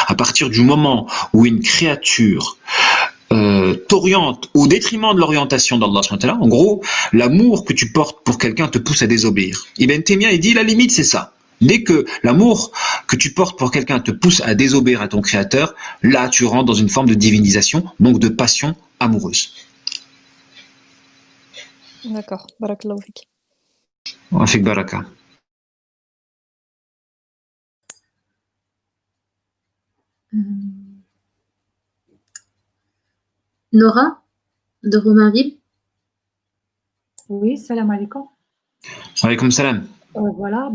À partir du moment où une créature t'oriente au détriment de l'orientation d'Allah, en gros, l'amour que tu portes pour quelqu'un te pousse à désobéir. Ibn Taymiyyah, il dit la limite c'est ça. Dès que l'amour que tu portes pour quelqu'un te pousse à désobéir à ton créateur, là tu rentres dans une forme de divinisation, donc de passion amoureuse. D'accord, barakallahu fik. Wa fik baraka. Nora, de Romainville. Oui, salam alaikum. Wa alaykoum salam. Voilà,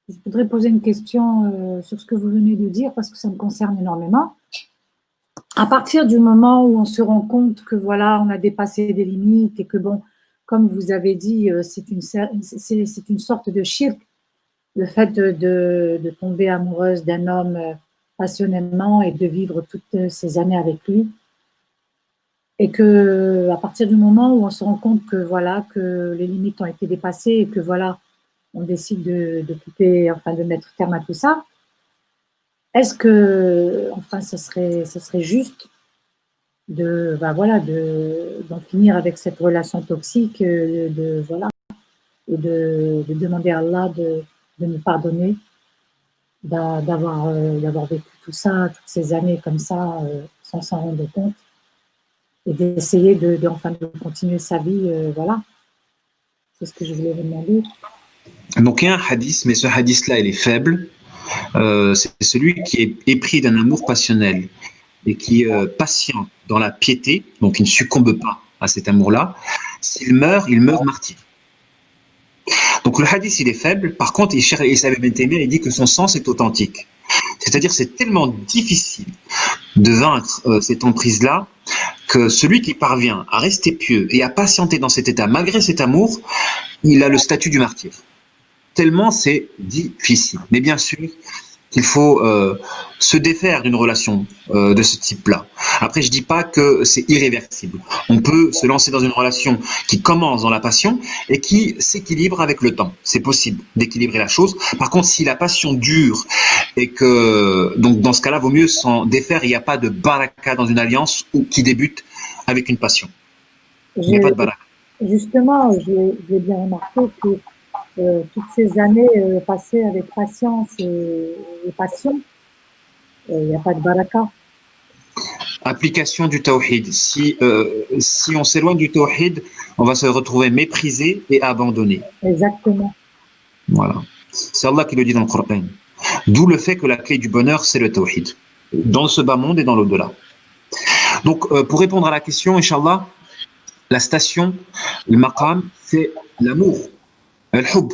je voudrais poser une question sur ce que vous venez de dire parce que ça me concerne énormément. À partir du moment où on se rend compte que voilà, on a dépassé des limites et que bon, comme vous avez dit, c'est une sorte de shirk le fait de tomber amoureuse d'un homme passionnément et de vivre toutes ces années avec lui. Et que à partir du moment où on se rend compte que voilà, que les limites ont été dépassées et que voilà, on décide de couper, enfin de mettre terme à tout ça, est-ce que, enfin, ça serait juste de, ben voilà, d'en finir avec cette relation toxique, voilà, et de demander à Allah de nous pardonner, d'avoir vécu tout ça, toutes ces années comme ça, sans s'en rendre compte, et d'essayer enfin, de continuer sa vie, voilà. C'est ce que je voulais vous demander. Donc il y a un hadith, mais ce hadith-là, il est faible. C'est celui qui est épris d'un amour passionnel et qui est patient dans la piété, donc il ne succombe pas à cet amour-là. S'il meurt, il meurt martyr. Donc le hadith, il est faible. Par contre, Issa ibn Taymiyyah, il dit que son sens est authentique. C'est-à-dire c'est tellement difficile de vaincre cette emprise-là que celui qui parvient à rester pieux et à patienter dans cet état, malgré cet amour, il a le statut du martyr. Tellement c'est difficile. Mais bien sûr, il faut se défaire d'une relation de ce type-là. Après, je dis pas que c'est irréversible. On peut se lancer dans une relation qui commence dans la passion et qui s'équilibre avec le temps. C'est possible d'équilibrer la chose. Par contre, si la passion dure et que, donc dans ce cas-là, vaut mieux s'en défaire. Il n'y a pas de baraka dans une alliance qui débute avec une passion. Il n'y a pas de baraka. Justement, j'ai bien remarqué que toutes ces années passées avec patience et passion, il n'y a pas de baraka. Application du tawhid. Si on s'éloigne du tawhid, on va se retrouver méprisé et abandonné. Exactement. Voilà. C'est Allah qui le dit dans le Coran. D'où le fait que la clé du bonheur, c'est le tawhid. Dans ce bas monde et dans l'au-delà. Donc, pour répondre à la question, Inch'Allah, la station, le maqam, c'est l'amour. Al-hub.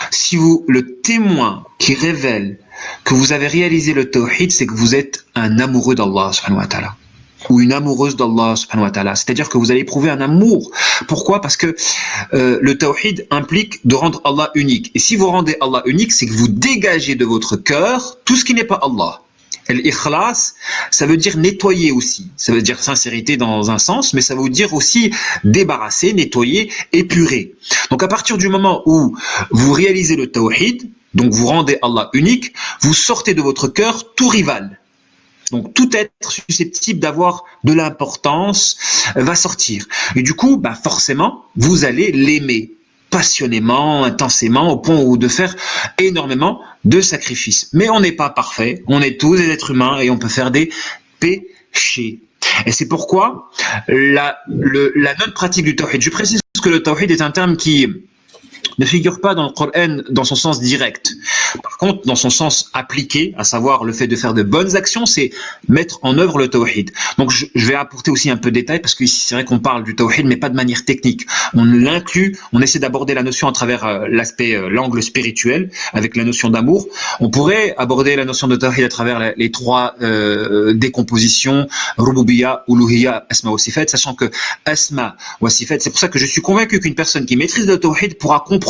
Si le témoin qui révèle que vous avez réalisé le tawhid, c'est que vous êtes un amoureux d'Allah subhanahu wa ta'ala ou une amoureuse d'Allah subhanahu wa ta'ala, c'est-à-dire que vous allez éprouver un amour. Pourquoi? Parce que le tawhid implique de rendre Allah unique, et si vous rendez Allah unique, c'est que vous dégagez de votre cœur tout ce qui n'est pas Allah. L'ikhlas, ça veut dire nettoyer aussi. Ça veut dire sincérité dans un sens, mais ça veut dire aussi débarrasser, nettoyer, épurer. Donc à partir du moment où vous réalisez le tawhid, donc vous rendez Allah unique, vous sortez de votre cœur tout rival. Donc tout être susceptible d'avoir de l'importance va sortir. Et du coup, forcément, vous allez l'aimer passionnément, intensément, au point de faire énormément de sacrifices. Mais on n'est pas parfait, on est tous des êtres humains et on peut faire des péchés. Et c'est pourquoi la non-pratique du tawhid, je précise que le tawhid est un terme qui ne figure pas dans le Coran dans son sens direct. Par contre, dans son sens appliqué, à savoir le fait de faire de bonnes actions, c'est mettre en œuvre le tawhid. Donc je vais apporter aussi un peu de détails, parce que ici c'est vrai qu'on parle du tawhid, mais pas de manière technique. On l'inclut, on essaie d'aborder la notion à travers l'angle spirituel, avec la notion d'amour. On pourrait aborder la notion de tawhid à travers les trois décompositions, rububiyya, uluhiyya, asma wa sifat, sachant que asma wa sifat, c'est pour ça que je suis convaincu qu'une personne qui maîtrise le tawhid pourra comprendre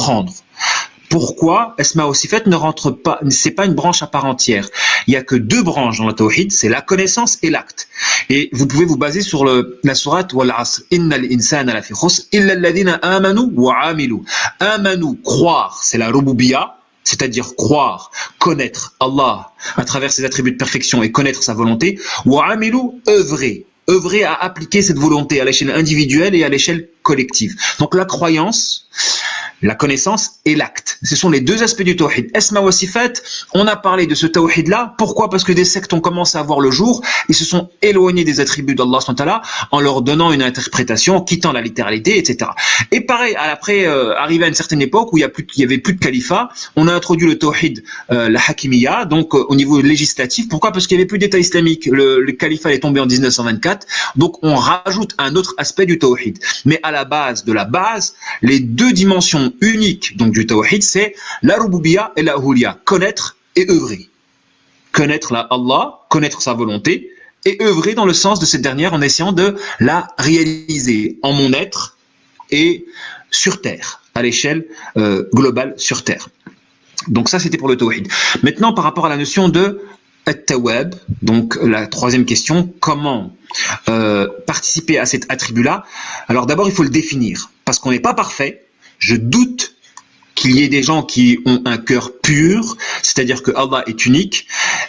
pourquoi Asma wa Sifat ne rentre pas, c'est pas une branche à part entière. Il n'y a que deux branches dans le tawhid, c'est la connaissance et l'acte. Et vous pouvez vous baser sur la sourate Wal Asr, Innal insana lafi khusr illa alladhina amanu wa amilu. Amanu, croire, c'est la rububiyya, c'est-à-dire croire, connaître Allah à travers ses attributs de perfection et connaître sa volonté. Wa amilu, œuvrer à appliquer cette volonté à l'échelle individuelle et à l'échelle collective. Donc la croyance, la connaissance et l'acte. Ce sont les deux aspects du tawhid. Asma wa sifat, on a parlé de ce tawhid-là. Pourquoi? Parce que des sectes ont commencé à voir le jour. Ils se sont éloignés des attributs d'Allah en leur donnant une interprétation, quittant la littéralité, etc. Et pareil, après, arrivé à une certaine époque où il y avait plus de califat, on a introduit le tawhid, la hakimiyya, donc au niveau législatif. Pourquoi? Parce qu'il n'y avait plus d'État islamique. Le califat est tombé en 1924. Donc on rajoute un autre aspect du tawhid. Mais à la base de la base, les deux dimensions unique donc du tawhid, c'est la rububiyya et la uluhiyya, connaître et œuvrer. Connaître Allah, connaître sa volonté et œuvrer dans le sens de cette dernière en essayant de la réaliser en mon être et sur terre, à l'échelle globale sur terre. Donc ça, c'était pour le tawhid. Maintenant, par rapport à la notion de at-tawwab, donc la troisième question, comment participer à cet attribut-là? Alors d'abord, il faut le définir, parce qu'on n'est pas parfait. Je doute qu'il y ait des gens qui ont un cœur pur, c'est-à-dire que Allah est unique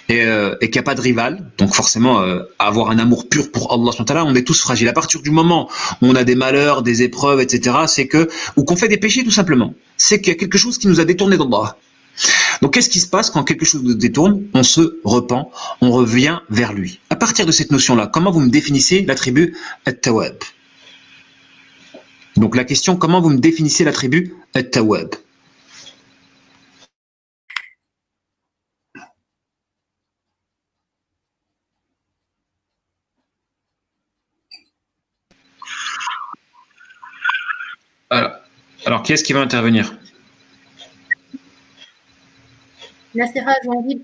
et qu'il n'y a pas de rival. Donc forcément, avoir un amour pur pour Allah, on est tous fragiles. À partir du moment où on a des malheurs, des épreuves, etc., c'est que, ou qu'on fait des péchés tout simplement, c'est qu'il y a quelque chose qui nous a détourné d'Allah. Donc qu'est-ce qui se passe quand quelque chose nous détourne? On se repent, on revient vers lui. À partir de cette notion-là, comment vous me définissez l'attribut at-tawwab? Donc la question, comment vous me définissez l'attribut at-tawwab? Alors, qui est-ce qui va intervenir? Nassera, j'ai envie.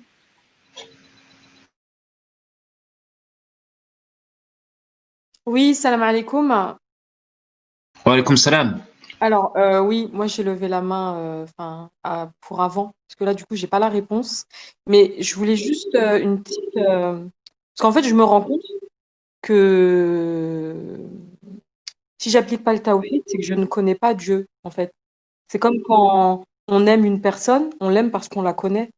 Oui, salam alaikum. Wa alaykoum salam. Alors, oui, moi j'ai levé la main pour avant, parce que là, du coup, j'ai pas la réponse. Mais je voulais juste une petite. Parce qu'en fait, je me rends compte que si j'applique pas le tawhid, c'est que je ne connais pas Dieu, en fait. C'est comme quand on aime une personne, on l'aime parce qu'on la connaît.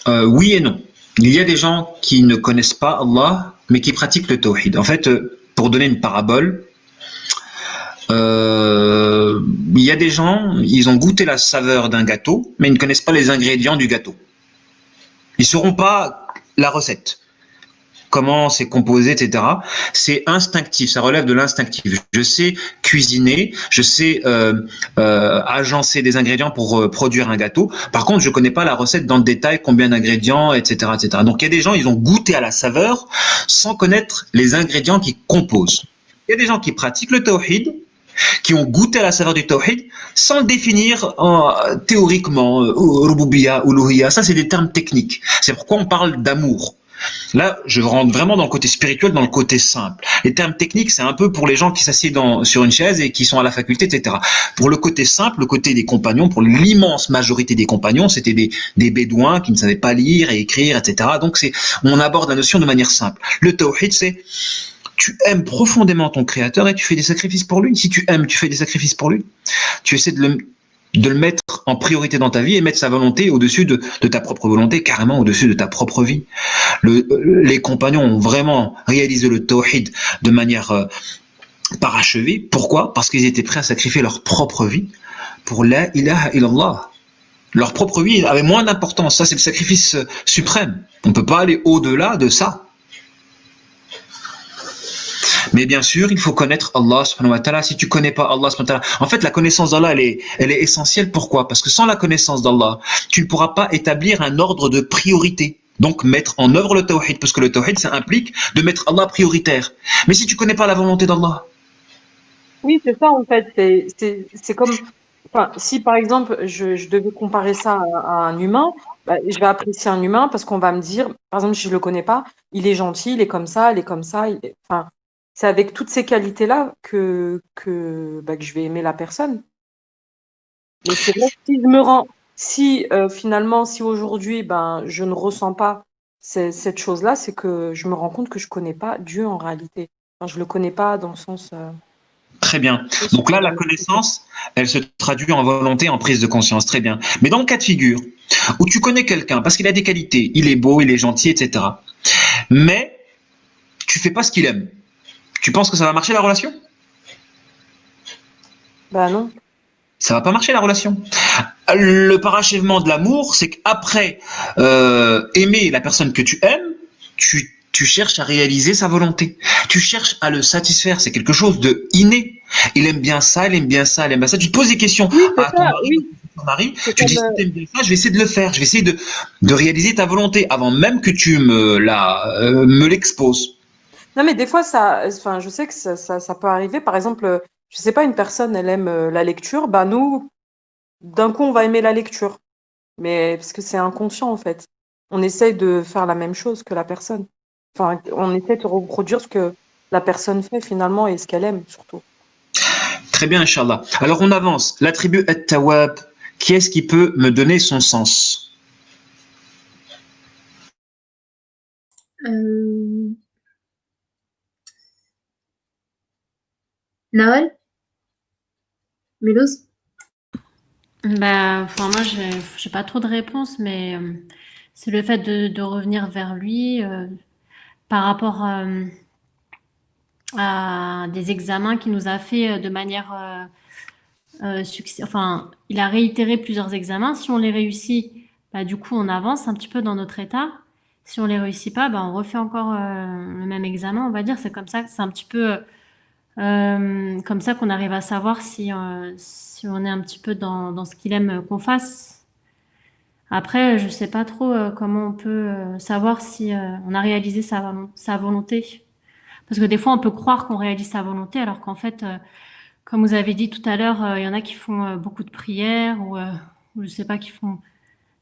Oui et non. Il y a des gens qui ne connaissent pas Allah, mais qui pratiquent le tawhid. En fait, pour donner une parabole, il y a des gens, ils ont goûté la saveur d'un gâteau, mais ils ne connaissent pas les ingrédients du gâteau. Ils ne sauront pas la recette, comment c'est composé, etc. C'est instinctif, ça relève de l'instinctif. Je sais cuisiner, je sais agencer des ingrédients pour produire un gâteau. Par contre, je ne connais pas la recette dans le détail, combien d'ingrédients, etc., etc. Donc il y a des gens, ils ont goûté à la saveur sans connaître les ingrédients qui composent. Il y a des gens qui pratiquent le tawhid, qui ont goûté à la saveur du tawhid sans le définir théoriquement, rububiyya, uluhiyya. Ça, c'est des termes techniques. C'est pourquoi on parle d'amour. Là, je rentre vraiment dans le côté spirituel, dans le côté simple. Les termes techniques, c'est un peu pour les gens qui s'assiedent sur une chaise et qui sont à la faculté, etc. Pour le côté simple, le côté des compagnons, pour l'immense majorité des compagnons, c'était des bédouins qui ne savaient pas lire et écrire, etc. Donc, on aborde la notion de manière simple. Le tawhid, c'est tu aimes profondément ton créateur et tu fais des sacrifices pour lui. Si tu aimes, tu fais des sacrifices pour lui. Tu essaies de le mettre en priorité dans ta vie et mettre sa volonté au-dessus de ta propre volonté, carrément au-dessus de ta propre vie. Les compagnons ont vraiment réalisé le tawhid de manière parachevée. Pourquoi? Parce qu'ils étaient prêts à sacrifier leur propre vie pour la ilaha illallah. Leur propre vie avait moins d'importance. Ça, c'est le sacrifice suprême. On ne peut pas aller au-delà de ça. Mais bien sûr, il faut connaître Allah subhanahu wa ta'ala. Si tu connais pas Allah subhanahu wa ta'ala, en fait, la connaissance d'Allah, elle est essentielle. Pourquoi? Parce que sans la connaissance d'Allah, tu ne pourras pas établir un ordre de priorité. Donc, mettre en œuvre le tawhid. Parce que le tawhid, ça implique de mettre Allah prioritaire. Mais si tu connais pas la volonté d'Allah. Oui, c'est ça, en fait. C'est comme, enfin, si par exemple, je devais comparer ça à un humain, je vais apprécier un humain parce qu'on va me dire, par exemple, si je le connais pas, il est gentil, il est comme ça, enfin, c'est avec toutes ces qualités-là que je vais aimer la personne. Mais c'est vrai que si finalement, si aujourd'hui, je ne ressens pas cette chose-là, c'est que je me rends compte que je connais pas Dieu en réalité. Enfin, je le connais pas dans le sens. Très bien. Donc là, la connaissance, elle se traduit en volonté, en prise de conscience. Très bien. Mais dans le cas de figure où tu connais quelqu'un parce qu'il a des qualités, il est beau, il est gentil, etc. Mais tu fais pas ce qu'il aime. Tu penses que ça va marcher la relation? Non. Ça va pas marcher la relation. Le parachèvement de l'amour, c'est qu'après aimer la personne que tu aimes, tu cherches à réaliser sa volonté. Tu cherches à le satisfaire. C'est quelque chose de inné. Il aime bien ça, il aime bien ça, il aime bien ça. Tu te poses des questions à ton mari, tu dis si tu aimes bien ça, je vais essayer de le faire. Je vais essayer de réaliser ta volonté avant même que tu me l'exposes. Non, mais des fois, je sais que ça peut arriver. Par exemple, je sais pas, une personne, elle aime la lecture. Nous, d'un coup, on va aimer la lecture. Mais parce que c'est inconscient, en fait. On essaye de faire la même chose que la personne. Enfin, on essaie de reproduire ce que la personne fait, finalement, et ce qu'elle aime, surtout. Très bien, Inch'Allah. Alors on avance. L'attribut At-Tawwab, qui est-ce qui peut me donner son sens? Nawal? Milouz? Bah, enfin, moi, j'ai pas trop de réponses, mais c'est le fait de revenir vers lui par rapport à des examens qu'il nous a fait de manière enfin, il a réitéré plusieurs examens. Si on les réussit, bah, du coup, on avance un petit peu dans notre état. Si on les réussit pas, bah, on refait encore le même examen, on va dire. C'est comme ça, c'est un petit peu comme ça qu'on arrive à savoir si on est un petit peu dans ce qu'il aime qu'on fasse. Après, je sais pas trop comment on peut savoir si on a réalisé sa volonté. Parce que des fois, on peut croire qu'on réalise sa volonté, alors qu'en fait, comme vous avez dit tout à l'heure, il y en a qui font beaucoup de prières ou je sais pas, qui font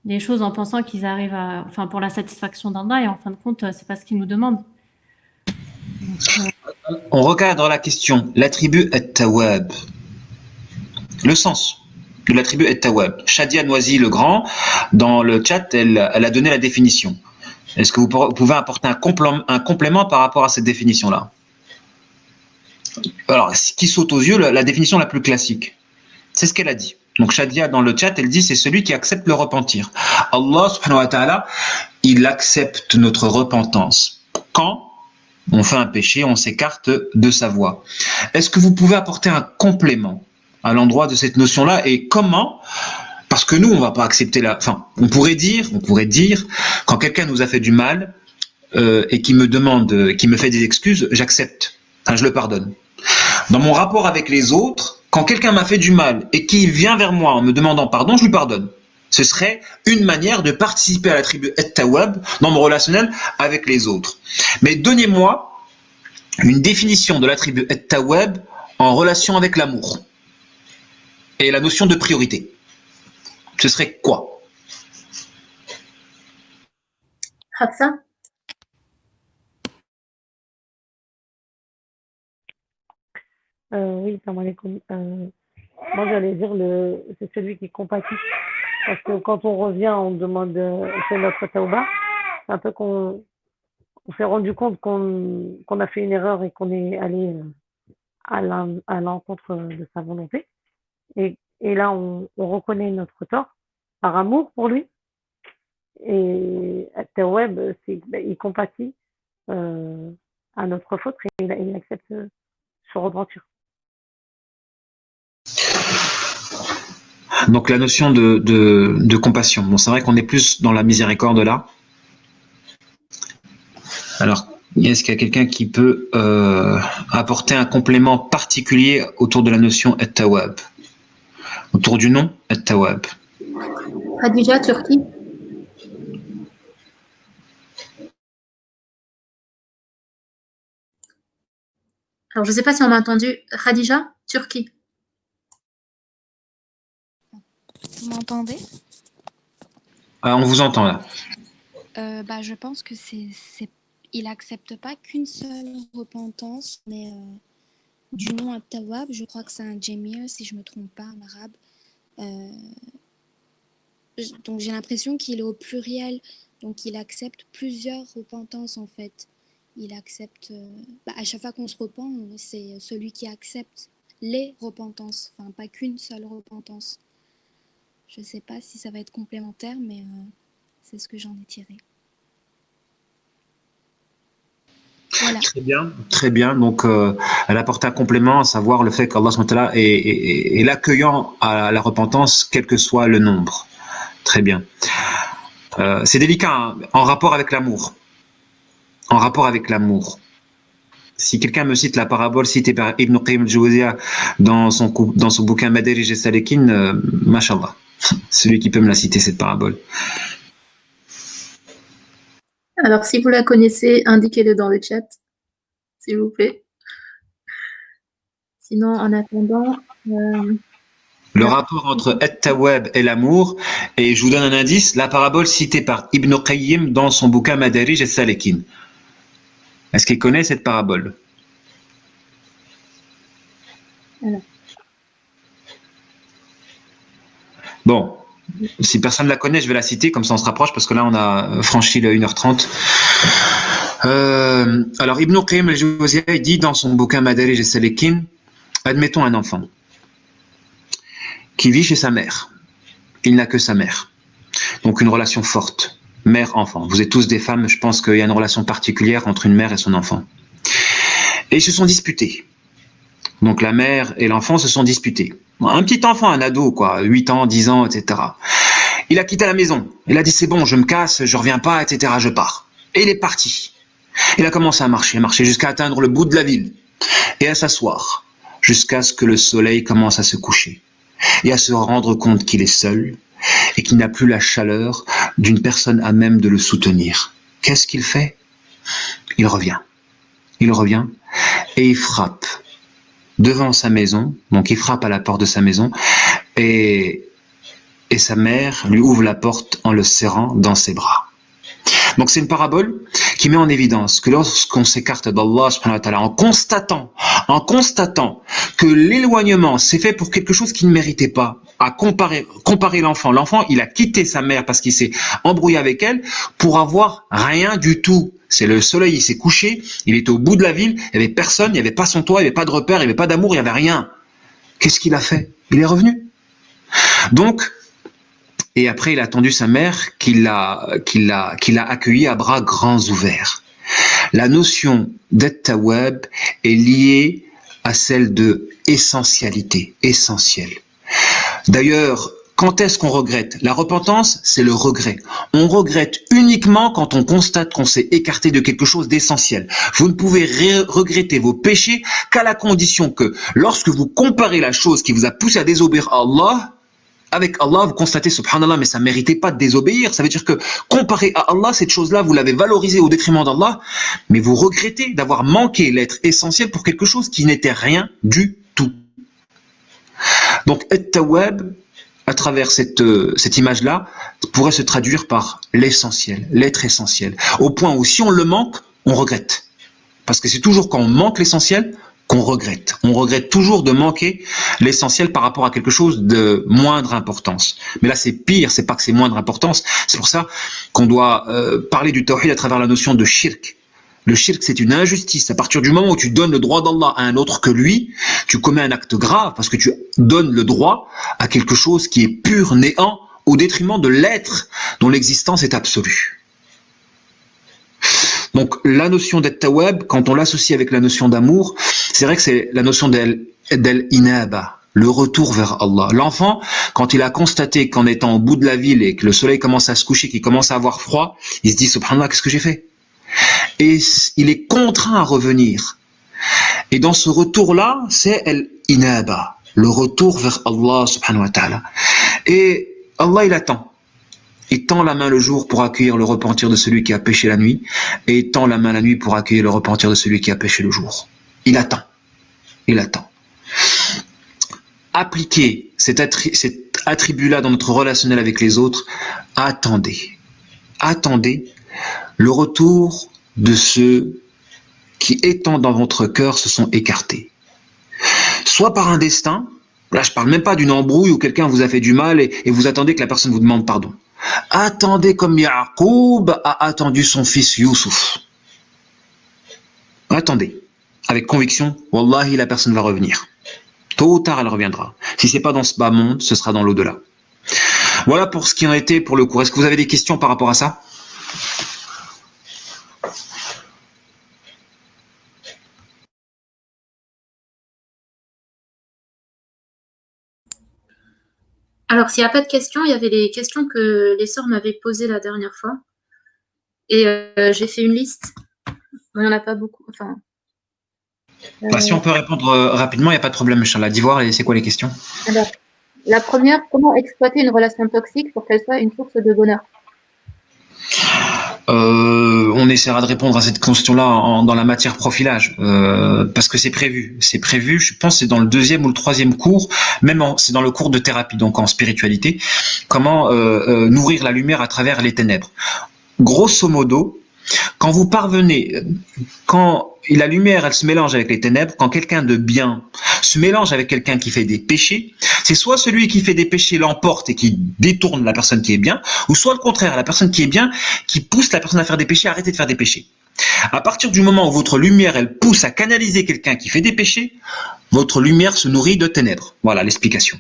des choses en pensant qu'ils arrivent enfin, pour la satisfaction d'Allah, et en fin de compte, c'est pas ce qu'ils nous demandent. Donc, On recadre la question. L'attribut At-Tawwab. Le sens de l'attribut At-Tawwab. Shadia Noisy le Grand, dans le chat, elle a donné la définition. Est-ce que vous pouvez apporter un complément par rapport à cette définition-là? Alors, ce qui saute aux yeux, la définition la plus classique, c'est ce qu'elle a dit. Donc, Shadia, dans le chat, elle dit, c'est celui qui accepte le repentir. Allah, subhanahu wa ta'ala, il accepte notre repentance. Quand on fait un péché, on s'écarte de sa voie. Est-ce que vous pouvez apporter un complément à l'endroit de cette notion-là, et comment? Parce que nous, on va pas accepter enfin, on pourrait dire, quand quelqu'un nous a fait du mal et qui me fait des excuses, j'accepte. Enfin, je le pardonne. Dans mon rapport avec les autres, quand quelqu'un m'a fait du mal et qui vient vers moi en me demandant pardon, je lui pardonne. Ce serait une manière de participer à la tribu At-Tawwab dans mon relationnel avec les autres. Mais donnez-moi une définition de la tribu At-Tawwab en relation avec l'amour et la notion de priorité. Ce serait quoi? Hafsa? Oui, salam alaikum. Moi, j'allais dire, c'est celui qui compatit. Parce que quand on revient, on demande, on fait notre tauba. C'est un peu qu'on s'est rendu compte qu'on a fait une erreur et qu'on est allé à l'encontre de sa volonté. Et là, on reconnaît notre tort par amour pour lui. Et At-Tawwab, il compatit à notre faute et il accepte se repentir. Donc la notion de compassion. Bon, c'est vrai qu'on est plus dans la miséricorde là. Alors, est-ce qu'il y a quelqu'un qui peut apporter un complément particulier autour de la notion At-Tawwab, autour du nom At-Tawwab? Khadija, Turquie? Alors, je ne sais pas si on m'a entendu. Khadija, Turquie. Vous m'entendez? On vous entend là. Je pense que il n'accepte pas qu'une seule repentance, mais du nom At-Tawwab, je crois que c'est un Jamir, si je ne me trompe pas, en arabe. Donc j'ai l'impression qu'il est au pluriel, donc il accepte plusieurs repentances en fait. Il accepte, à chaque fois qu'on se repent, c'est celui qui accepte les repentances, enfin pas qu'une seule repentance. Je ne sais pas si ça va être complémentaire, mais c'est ce que j'en ai tiré. Voilà. Très bien. Donc, elle apporte un complément, à savoir le fait qu'Allah est l'accueillant à la repentance, quel que soit le nombre. Très bien. C'est délicat, hein, en rapport avec l'amour. Si quelqu'un me cite la parabole citée par Ibn Qayyim al-Jawziyya dans son bouquin Madarij as-Salikin, mashallah, celui qui peut me la citer, cette parabole. Alors, si vous la connaissez, indiquez-le dans le chat, s'il vous plaît. Sinon, en attendant... Le rapport entre At-Tawwab et l'amour, et je vous donne un indice, la parabole citée par Ibn Qayyim dans son bouquin Madarij as-Salikin. Est-ce qu'il connaît cette parabole? Alors, Bon, si personne ne la connaît, je vais la citer, comme ça on se rapproche, parce que là on a franchi le 1h30. Alors Ibn Qayyim al-Jawziyya dit dans son bouquin Madarij as-Salikin, admettons un enfant qui vit chez sa mère. Il n'a que sa mère. Donc une relation forte, mère-enfant. Vous êtes tous des femmes, je pense qu'il y a une relation particulière entre une mère et son enfant. Et ils se sont disputés. Donc la mère et l'enfant se sont disputés. Un petit enfant, un ado, quoi, 8 ans, 10 ans, etc. Il a quitté la maison. Il a dit c'est bon, je me casse, je reviens pas, etc. Je pars. Et il est parti. Il a commencé à marcher jusqu'à atteindre le bout de la ville et à s'asseoir jusqu'à ce que le soleil commence à se coucher et à se rendre compte qu'il est seul et qu'il n'a plus la chaleur d'une personne à même de le soutenir. Qu'est-ce qu'il fait? Il revient. Il revient et il frappe devant sa maison. Donc il frappe à la porte de sa maison et sa mère lui ouvre la porte en le serrant dans ses bras. Donc c'est une parabole qui met en évidence que lorsqu'on s'écarte d'Allah subhanahu wa ta'ala, en constatant que l'éloignement s'est fait pour quelque chose qu'il ne méritait pas, à comparer l'enfant. L'enfant, il a quitté sa mère parce qu'il s'est embrouillé avec elle pour avoir rien du tout. C'est le soleil, il s'est couché, il était au bout de la ville, il n'y avait personne, il n'y avait pas son toit, il n'y avait pas de repère, il n'y avait pas d'amour, il n'y avait rien. Qu'est-ce qu'il a fait? Il est revenu. Donc, et après, il a attendu sa mère qui l'a accueilli à bras grands ouverts. La notion d'at-tawwab est liée à celle de essentialité, essentielle. D'ailleurs, quand est-ce qu'on regrette? La repentance, c'est le regret. On regrette uniquement quand on constate qu'on s'est écarté de quelque chose d'essentiel. Vous ne pouvez regretter vos péchés qu'à la condition que, lorsque vous comparez la chose qui vous a poussé à désobéir à Allah, avec Allah, vous constatez, subhanallah, mais ça ne méritait pas de désobéir. Ça veut dire que, comparé à Allah, cette chose-là, vous l'avez valorisée au détriment d'Allah, mais vous regrettez d'avoir manqué l'être essentiel pour quelque chose qui n'était rien du tout. Donc, at-tawwab, à travers cette image-là, pourrait se traduire par l'essentiel, l'être essentiel. Au point où, si on le manque, on regrette. Parce que c'est toujours quand on manque l'essentiel qu'on regrette. On regrette toujours de manquer l'essentiel par rapport à quelque chose de moindre importance. Mais là, c'est pire, c'est pas que c'est moindre importance. C'est pour ça qu'on doit parler du tawhid à travers la notion de shirk. Le shirk, c'est une injustice. À partir du moment où tu donnes le droit d'Allah à un autre que lui, tu commets un acte grave parce que tu donnes le droit à quelque chose qui est pur, néant, au détriment de l'être dont l'existence est absolue. Donc la notion d'at-tawwab, quand on l'associe avec la notion d'amour, c'est vrai que c'est la notion d'al-inaba, le retour vers Allah. L'enfant, quand il a constaté qu'en étant au bout de la ville et que le soleil commence à se coucher, qu'il commence à avoir froid, il se dit subhanallah, qu'est-ce que j'ai fait? Et il est contraint à revenir. Et dans ce retour-là, c'est al-inaba, le retour vers Allah subhanahu wa ta'ala. Et Allah, il attend. Il tend la main le jour pour accueillir le repentir de celui qui a péché la nuit, et il tend la main la nuit pour accueillir le repentir de celui qui a péché le jour. Il attend. Il attend. Appliquer cet attribut-là dans notre relationnel avec les autres, attendez. Attendez le retour de ceux qui, étant dans votre cœur, se sont écartés. Soit par un destin, là je parle même pas d'une embrouille où quelqu'un vous a fait du mal et vous attendez que la personne vous demande pardon. Attendez comme Ya'qub a attendu son fils Youssouf. Attendez, avec conviction, wallahi la personne va revenir. Tôt ou tard elle reviendra. Si c'est pas dans ce bas monde, ce sera dans l'au-delà. Voilà pour ce qui en était pour le cours. Est-ce que vous avez des questions par rapport à ça? Alors, s'il n'y a pas de questions, il y avait les questions que les sœurs m'avaient posées la dernière fois. Et j'ai fait une liste. Il n'y en a pas beaucoup. Enfin, Si on peut répondre rapidement, il n'y a pas de problème, Inch'Allah. D'Ivoire, et c'est quoi les questions? alors, la première, comment exploiter une relation toxique pour qu'elle soit une source de bonheur? On essaiera de répondre à cette question-là dans la matière profilage, parce que c'est prévu. C'est prévu, je pense, c'est dans le 2e ou le 3e cours, même c'est dans le cours de thérapie, donc en spiritualité, comment nourrir la lumière à travers les ténèbres. Grosso modo, quand vous parvenez, quand la lumière, elle se mélange avec les ténèbres, quand quelqu'un de bien se mélange avec quelqu'un qui fait des péchés, c'est soit celui qui fait des péchés l'emporte et qui détourne la personne qui est bien, ou soit le contraire, la personne qui est bien, qui pousse la personne à faire des péchés, à arrêter de faire des péchés. À partir du moment où votre lumière, elle pousse à canaliser quelqu'un qui fait des péchés, votre lumière se nourrit de ténèbres. Voilà l'explication.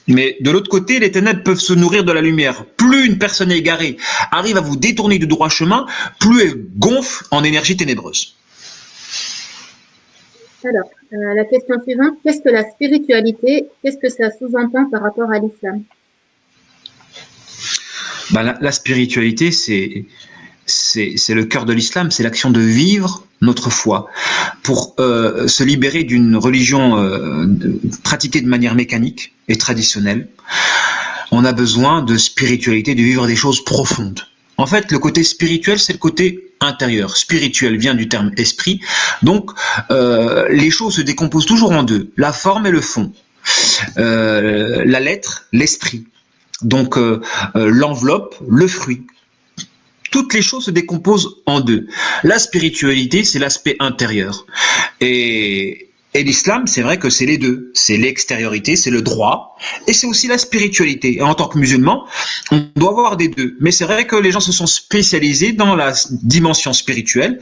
Mais de l'autre côté, les ténèbres peuvent se nourrir de la lumière. Plus une personne égarée arrive à vous détourner du droit chemin, plus elle gonfle en énergie ténébreuse. Alors, la question suivante, qu'est-ce que la spiritualité? Qu'est-ce que ça sous-entend par rapport à l'islam? La spiritualité, c'est le cœur de l'islam, c'est l'action de vivre notre foi pour se libérer d'une religion pratiquée de manière mécanique et traditionnelle. On a besoin de spiritualité, de vivre des choses profondes. En fait, le côté spirituel, c'est le côté intérieur. Spirituel vient du terme esprit. Donc, les choses se décomposent toujours en deux, la forme et le fond. La lettre, l'esprit. Donc, l'enveloppe, le fruit. Toutes les choses se décomposent en deux. La spiritualité, c'est l'aspect intérieur. Et l'islam, c'est vrai que c'est les deux. C'est l'extériorité, c'est le droit, et c'est aussi la spiritualité. Et en tant que musulman, on doit avoir des deux. Mais c'est vrai que les gens se sont spécialisés dans la dimension spirituelle,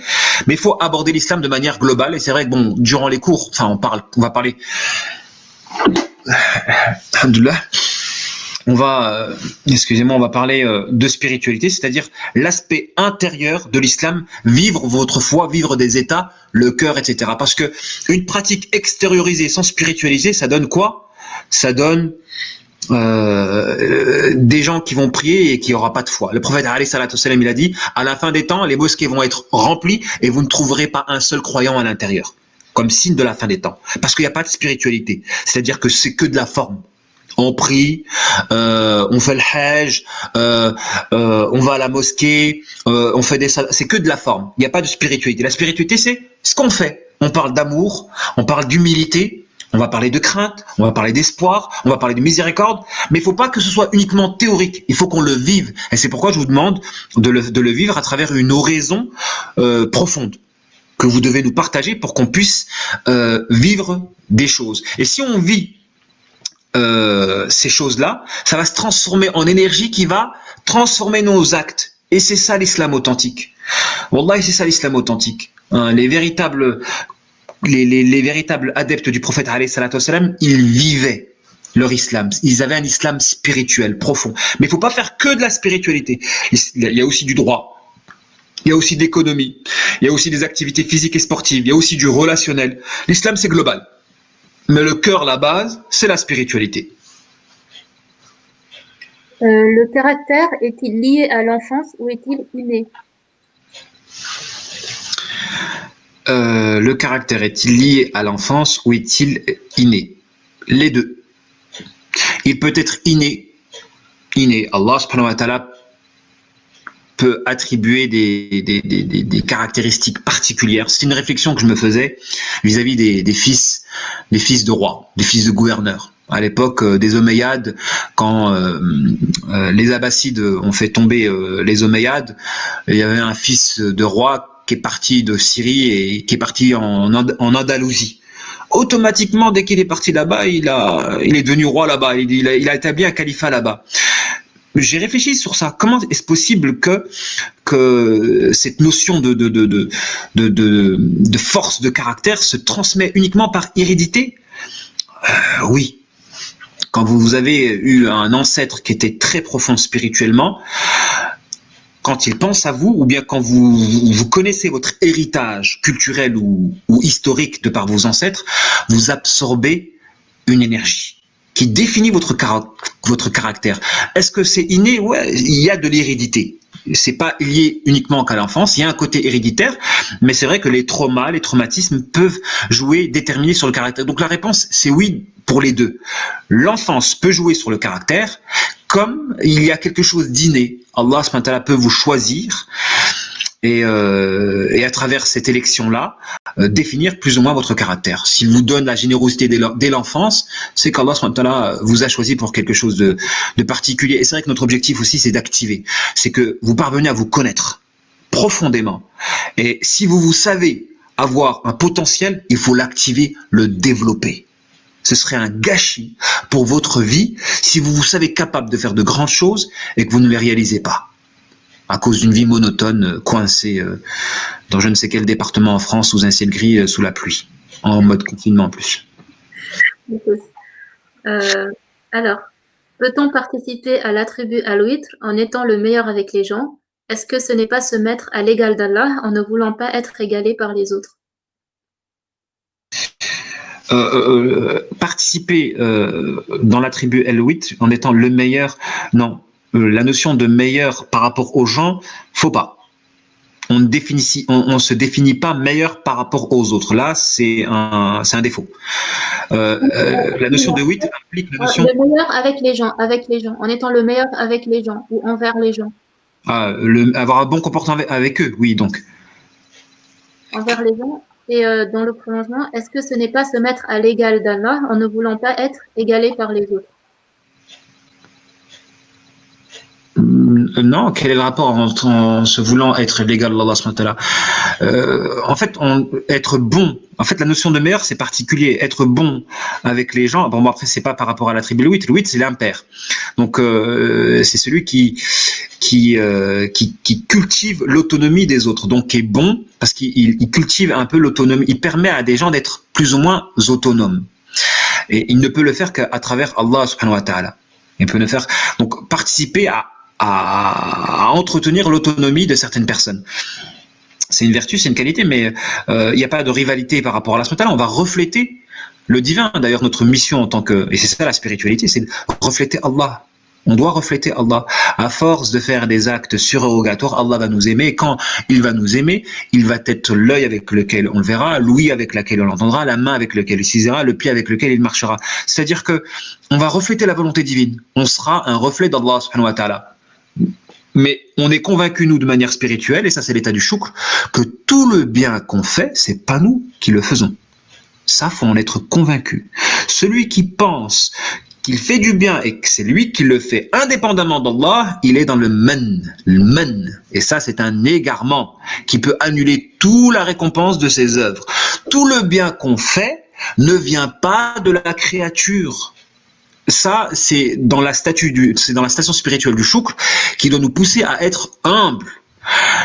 mais il faut aborder l'islam de manière globale. Et c'est vrai que bon, durant les cours, enfin, on va parler. Alhamdoulilah. On va parler de spiritualité, c'est-à-dire l'aspect intérieur de l'islam, vivre votre foi, vivre des états, le cœur, etc. Parce que une pratique extériorisée sans spiritualiser, ça donne quoi? Ça donne des gens qui vont prier et qui n'aura pas de foi. Le prophète alayhi salatu wassalam, il a dit, à la fin des temps, les mosquées vont être remplies et vous ne trouverez pas un seul croyant à l'intérieur, comme signe de la fin des temps. Parce qu'il n'y a pas de spiritualité, c'est-à-dire que c'est que de la forme. On prie, on fait le hajj, on va à la mosquée, on fait des salades. C'est que de la forme. Il n'y a pas de spiritualité. La spiritualité, c'est ce qu'on fait. On parle d'amour, on parle d'humilité, on va parler de crainte, on va parler d'espoir, on va parler de miséricorde. Mais il ne faut pas que ce soit uniquement théorique. Il faut qu'on le vive. Et c'est pourquoi je vous demande de le vivre à travers une oraison profonde que vous devez nous partager pour qu'on puisse vivre des choses. Et si on vit ces choses-là, ça va se transformer en énergie qui va transformer nos actes. Et c'est ça l'islam authentique. Wallahi, c'est ça l'islam authentique. Les véritables adeptes du prophète alayhi salatu wassalam, ils vivaient leur islam. Ils avaient un islam spirituel, profond. Mais il ne faut pas faire que de la spiritualité. Il y a aussi du droit. Il y a aussi de l'économie. Il y a aussi des activités physiques et sportives. Il y a aussi du relationnel. L'islam, c'est global. Mais le cœur, la base, c'est la spiritualité. Le caractère est-il lié à l'enfance ou est-il inné? Le caractère est-il lié à l'enfance ou est-il inné? Les deux. Il peut être inné. Allah subhanahu wa ta'ala peut attribuer des caractéristiques particulières. C'est une réflexion que je me faisais vis-à-vis des fils de rois, des fils de gouverneurs. À l'époque des Omeyyades, quand les Abbassides ont fait tomber les Omeyyades, il y avait un fils de roi qui est parti de Syrie et qui est parti en Andalousie. Automatiquement, dès qu'il est parti là-bas, il est devenu roi là-bas, il a établi un califat là-bas. J'ai réfléchi sur ça. Comment est-ce possible que cette notion de force de caractère se transmet uniquement par hérédité? Oui. Quand vous avez eu un ancêtre qui était très profond spirituellement, quand il pense à vous, ou bien quand vous connaissez votre héritage culturel ou historique de par vos ancêtres, vous absorbez une énergie qui définit votre caractère. Est-ce que c'est inné? Ouais, il y a de l'hérédité. C'est pas lié uniquement qu'à l'enfance, il y a un côté héréditaire, mais c'est vrai que les traumas, les traumatismes peuvent déterminer sur le caractère. Donc la réponse, c'est oui pour les deux. L'enfance peut jouer sur le caractère, comme il y a quelque chose d'inné. Allah subhanahu wa ta'ala peut vous choisir et à travers cette élection-là, définir plus ou moins votre caractère. S'il vous donne la générosité dès l'enfance, c'est qu'Allah subhanahu wa ta'ala vous a choisi pour quelque chose de particulier. Et c'est vrai que notre objectif aussi, c'est d'activer. C'est que vous parvenez à vous connaître profondément. Et si vous savez avoir un potentiel, il faut l'activer, le développer. Ce serait un gâchis pour votre vie si vous vous savez capable de faire de grandes choses et que vous ne les réalisez pas. À cause d'une vie monotone, coincée dans je ne sais quel département en France sous un ciel gris, sous la pluie, en mode confinement en plus. Alors, peut-on participer à l'attribut al-witr en étant le meilleur avec les gens? Est-ce que ce n'est pas se mettre à l'égal d'Allah en ne voulant pas être égalé par les autres? Participer dans l'attribut al-witr en étant le meilleur, non. La notion de meilleur par rapport aux gens, faut pas. On ne se définit pas meilleur par rapport aux autres. Là, c'est un défaut. La notion de witr implique la notion... Le meilleur avec les gens, en étant le meilleur avec les gens ou envers les gens. Avoir un bon comportement avec eux, oui, donc. Envers les gens. Et dans le prolongement, est-ce que ce n'est pas se mettre à l'égal d'Allah en ne voulant pas être égalé par les autres? Non, quel est le rapport en se voulant être l'égal d'Allah subhanahu wa ta'ala? En fait, être bon. En fait, la notion de meilleur, c'est particulier. Être bon avec les gens. Bon, après, c'est pas par rapport à l'attribut le witr. Le witr, c'est l'impair. Donc, c'est celui qui cultive l'autonomie des autres. Donc, qui est bon parce qu'il cultive un peu l'autonomie. Il permet à des gens d'être plus ou moins autonomes. Et il ne peut le faire qu'à travers Allah subhanahu wa ta'ala. Il peut le faire. Donc, participer à entretenir l'autonomie de certaines personnes. C'est une vertu, c'est une qualité, mais il n'y a pas de rivalité par rapport à la subhanahu wa ta'ala. On va refléter le divin. D'ailleurs, notre mission en tant que, et c'est ça la spiritualité, c'est de refléter Allah. On doit refléter Allah. À force de faire des actes surérogatoires, Allah va nous aimer. Et quand il va nous aimer, il va être l'œil avec lequel on le verra, l'ouïe avec laquelle on l'entendra, la main avec laquelle il s'isera, le pied avec lequel il marchera. C'est-à-dire que on va refléter la volonté divine. On sera un reflet d'Allah subhanahu wa ta'ala. Mais on est convaincu, nous, de manière spirituelle, et ça c'est l'état du choukr, que tout le bien qu'on fait, c'est pas nous qui le faisons. Ça, faut en être convaincu. Celui qui pense qu'il fait du bien et que c'est lui qui le fait indépendamment d'Allah, il est dans le man. Le man. Et ça, c'est un égarement qui peut annuler toute la récompense de ses œuvres. Tout le bien qu'on fait ne vient pas de la créature. Ça, c'est dans la station spirituelle du choukr qui doit nous pousser à être humbles.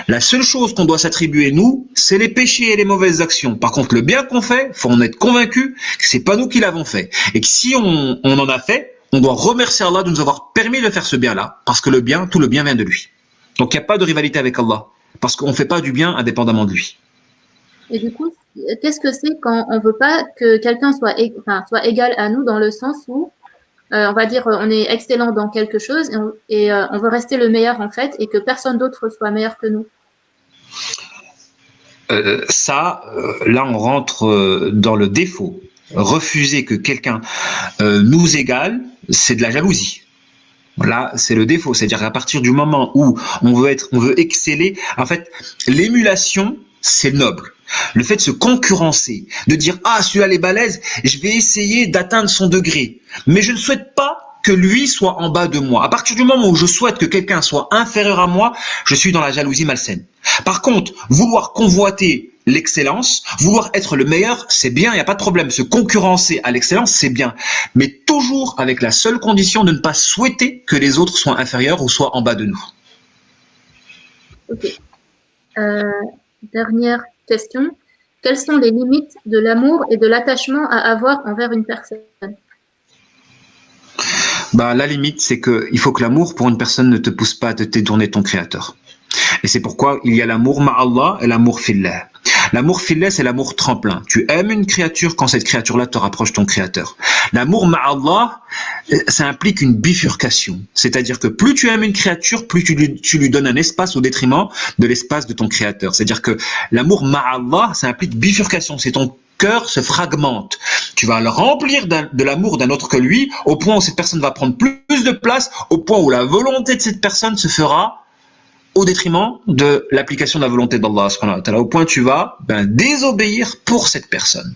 La seule chose qu'on doit s'attribuer, nous, c'est les péchés et les mauvaises actions. Par contre, le bien qu'on fait, faut en être convaincu que c'est pas nous qui l'avons fait. Et que si on en a fait, on doit remercier Allah de nous avoir permis de faire ce bien-là. Parce que tout le bien vient de lui. Donc, il n'y a pas de rivalité avec Allah. Parce qu'on ne fait pas du bien indépendamment de lui. Et du coup, qu'est-ce que c'est quand on ne veut pas que quelqu'un soit égal à nous dans le sens où on va dire on est excellent dans quelque chose et on veut rester le meilleur en fait et que personne d'autre soit meilleur que nous. Là on rentre dans le défaut. Refuser que quelqu'un nous égale, c'est de la jalousie. Là, c'est le défaut, c'est-à-dire qu'à partir du moment où on veut exceller, en fait, l'émulation, c'est noble. Le fait de se concurrencer, de dire « Ah, celui-là est balèze, je vais essayer d'atteindre son degré. » Mais je ne souhaite pas que lui soit en bas de moi. À partir du moment où je souhaite que quelqu'un soit inférieur à moi, je suis dans la jalousie malsaine. Par contre, vouloir convoiter l'excellence, vouloir être le meilleur, c'est bien, il n'y a pas de problème. Se concurrencer à l'excellence, c'est bien. Mais toujours avec la seule condition de ne pas souhaiter que les autres soient inférieurs ou soient en bas de nous. Ok. Dernière question. Quelles sont les limites de l'amour et de l'attachement à avoir envers une personne? La limite, c'est qu'il faut que l'amour pour une personne ne te pousse pas à te détourner de ton créateur. Et c'est pourquoi il y a l'amour ma'Allah et l'amour fillah. L'amour fillah, c'est l'amour tremplin. Tu aimes une créature quand cette créature-là te rapproche de ton créateur. L'amour ma'Allah, ça implique une bifurcation. C'est-à-dire que plus tu aimes une créature, plus tu lui donnes un espace au détriment de l'espace de ton créateur. C'est-à-dire que l'amour ma'Allah, ça implique bifurcation. C'est ton cœur se fragmente. Tu vas le remplir de l'amour d'un autre que lui, au point où cette personne va prendre plus de place, au point où la volonté de cette personne se fera au détriment de l'application de la volonté d'Allah, au point où tu vas désobéir pour cette personne.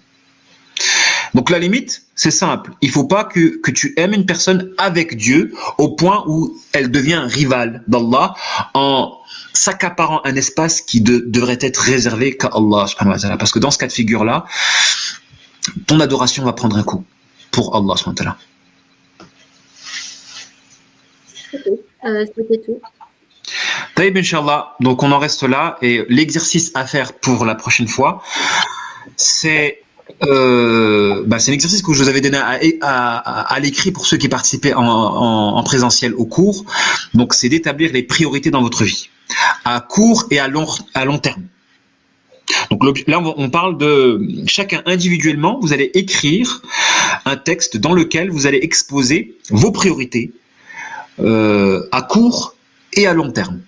Donc la limite, c'est simple. Il ne faut pas que tu aimes une personne avec Dieu au point où elle devient rivale d'Allah en s'accaparant un espace qui devrait être réservé qu'à Allah subhanahu wa ta'ala. Parce que dans ce cas de figure-là, ton adoration va prendre un coup pour Allah subhanahu wa ta'ala. C'était tout. Taïb, Inch'Allah. Donc on en reste là et l'exercice à faire pour la prochaine fois, c'est un exercice que je vous avais donné à l'écrit pour ceux qui participaient en présentiel au cours. Donc c'est d'établir les priorités dans votre vie, à court et à long terme. Donc là, on parle de chacun individuellement, vous allez écrire un texte dans lequel vous allez exposer vos priorités à court et à long terme.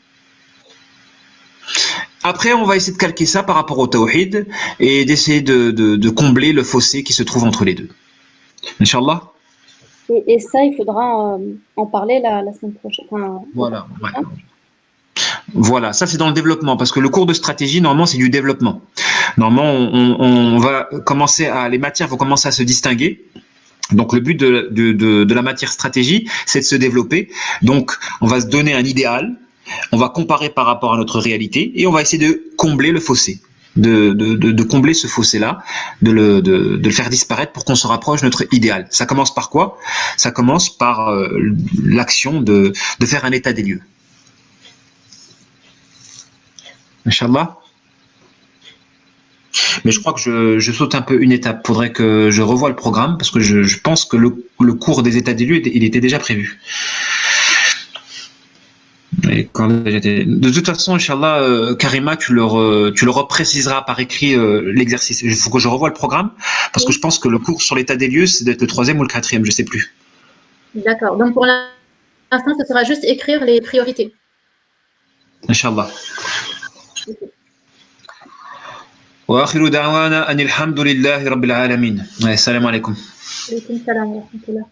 Après, on va essayer de calquer ça par rapport au tawhid et d'essayer de combler le fossé qui se trouve entre les deux. Inch'Allah. Et ça, il faudra en parler la semaine prochaine. Voilà. Ouais. Voilà, ça c'est dans le développement, parce que le cours de stratégie, normalement, c'est du développement. Normalement, on va commencer les matières vont commencer à se distinguer. Donc le but de la matière stratégie, c'est de se développer. Donc on va se donner un idéal, on va comparer par rapport à notre réalité et on va essayer de combler le fossé, de combler ce fossé-là, de le faire disparaître pour qu'on se rapproche de notre idéal. Ça commence par quoi? Ça commence par l'action de faire un état des lieux. Inch'Allah. Mais je crois que je saute un peu une étape. Il faudrait que je revoie le programme parce que je pense que le cours des états des lieux, il était déjà prévu. De toute façon, Inch'Allah, Karima, tu leur repréciseras par écrit l'exercice. Il faut que je revoie le programme parce que je pense que le cours sur l'état des lieux, c'est d'être le 3e ou le 4e, je ne sais plus. D'accord. Donc pour l'instant, ce sera juste écrire les priorités. Inch'Allah. وآخر دعوانا أن الحمد لله رب العالمين. السلام عليكم. وعليكم السلام ورحمة الله.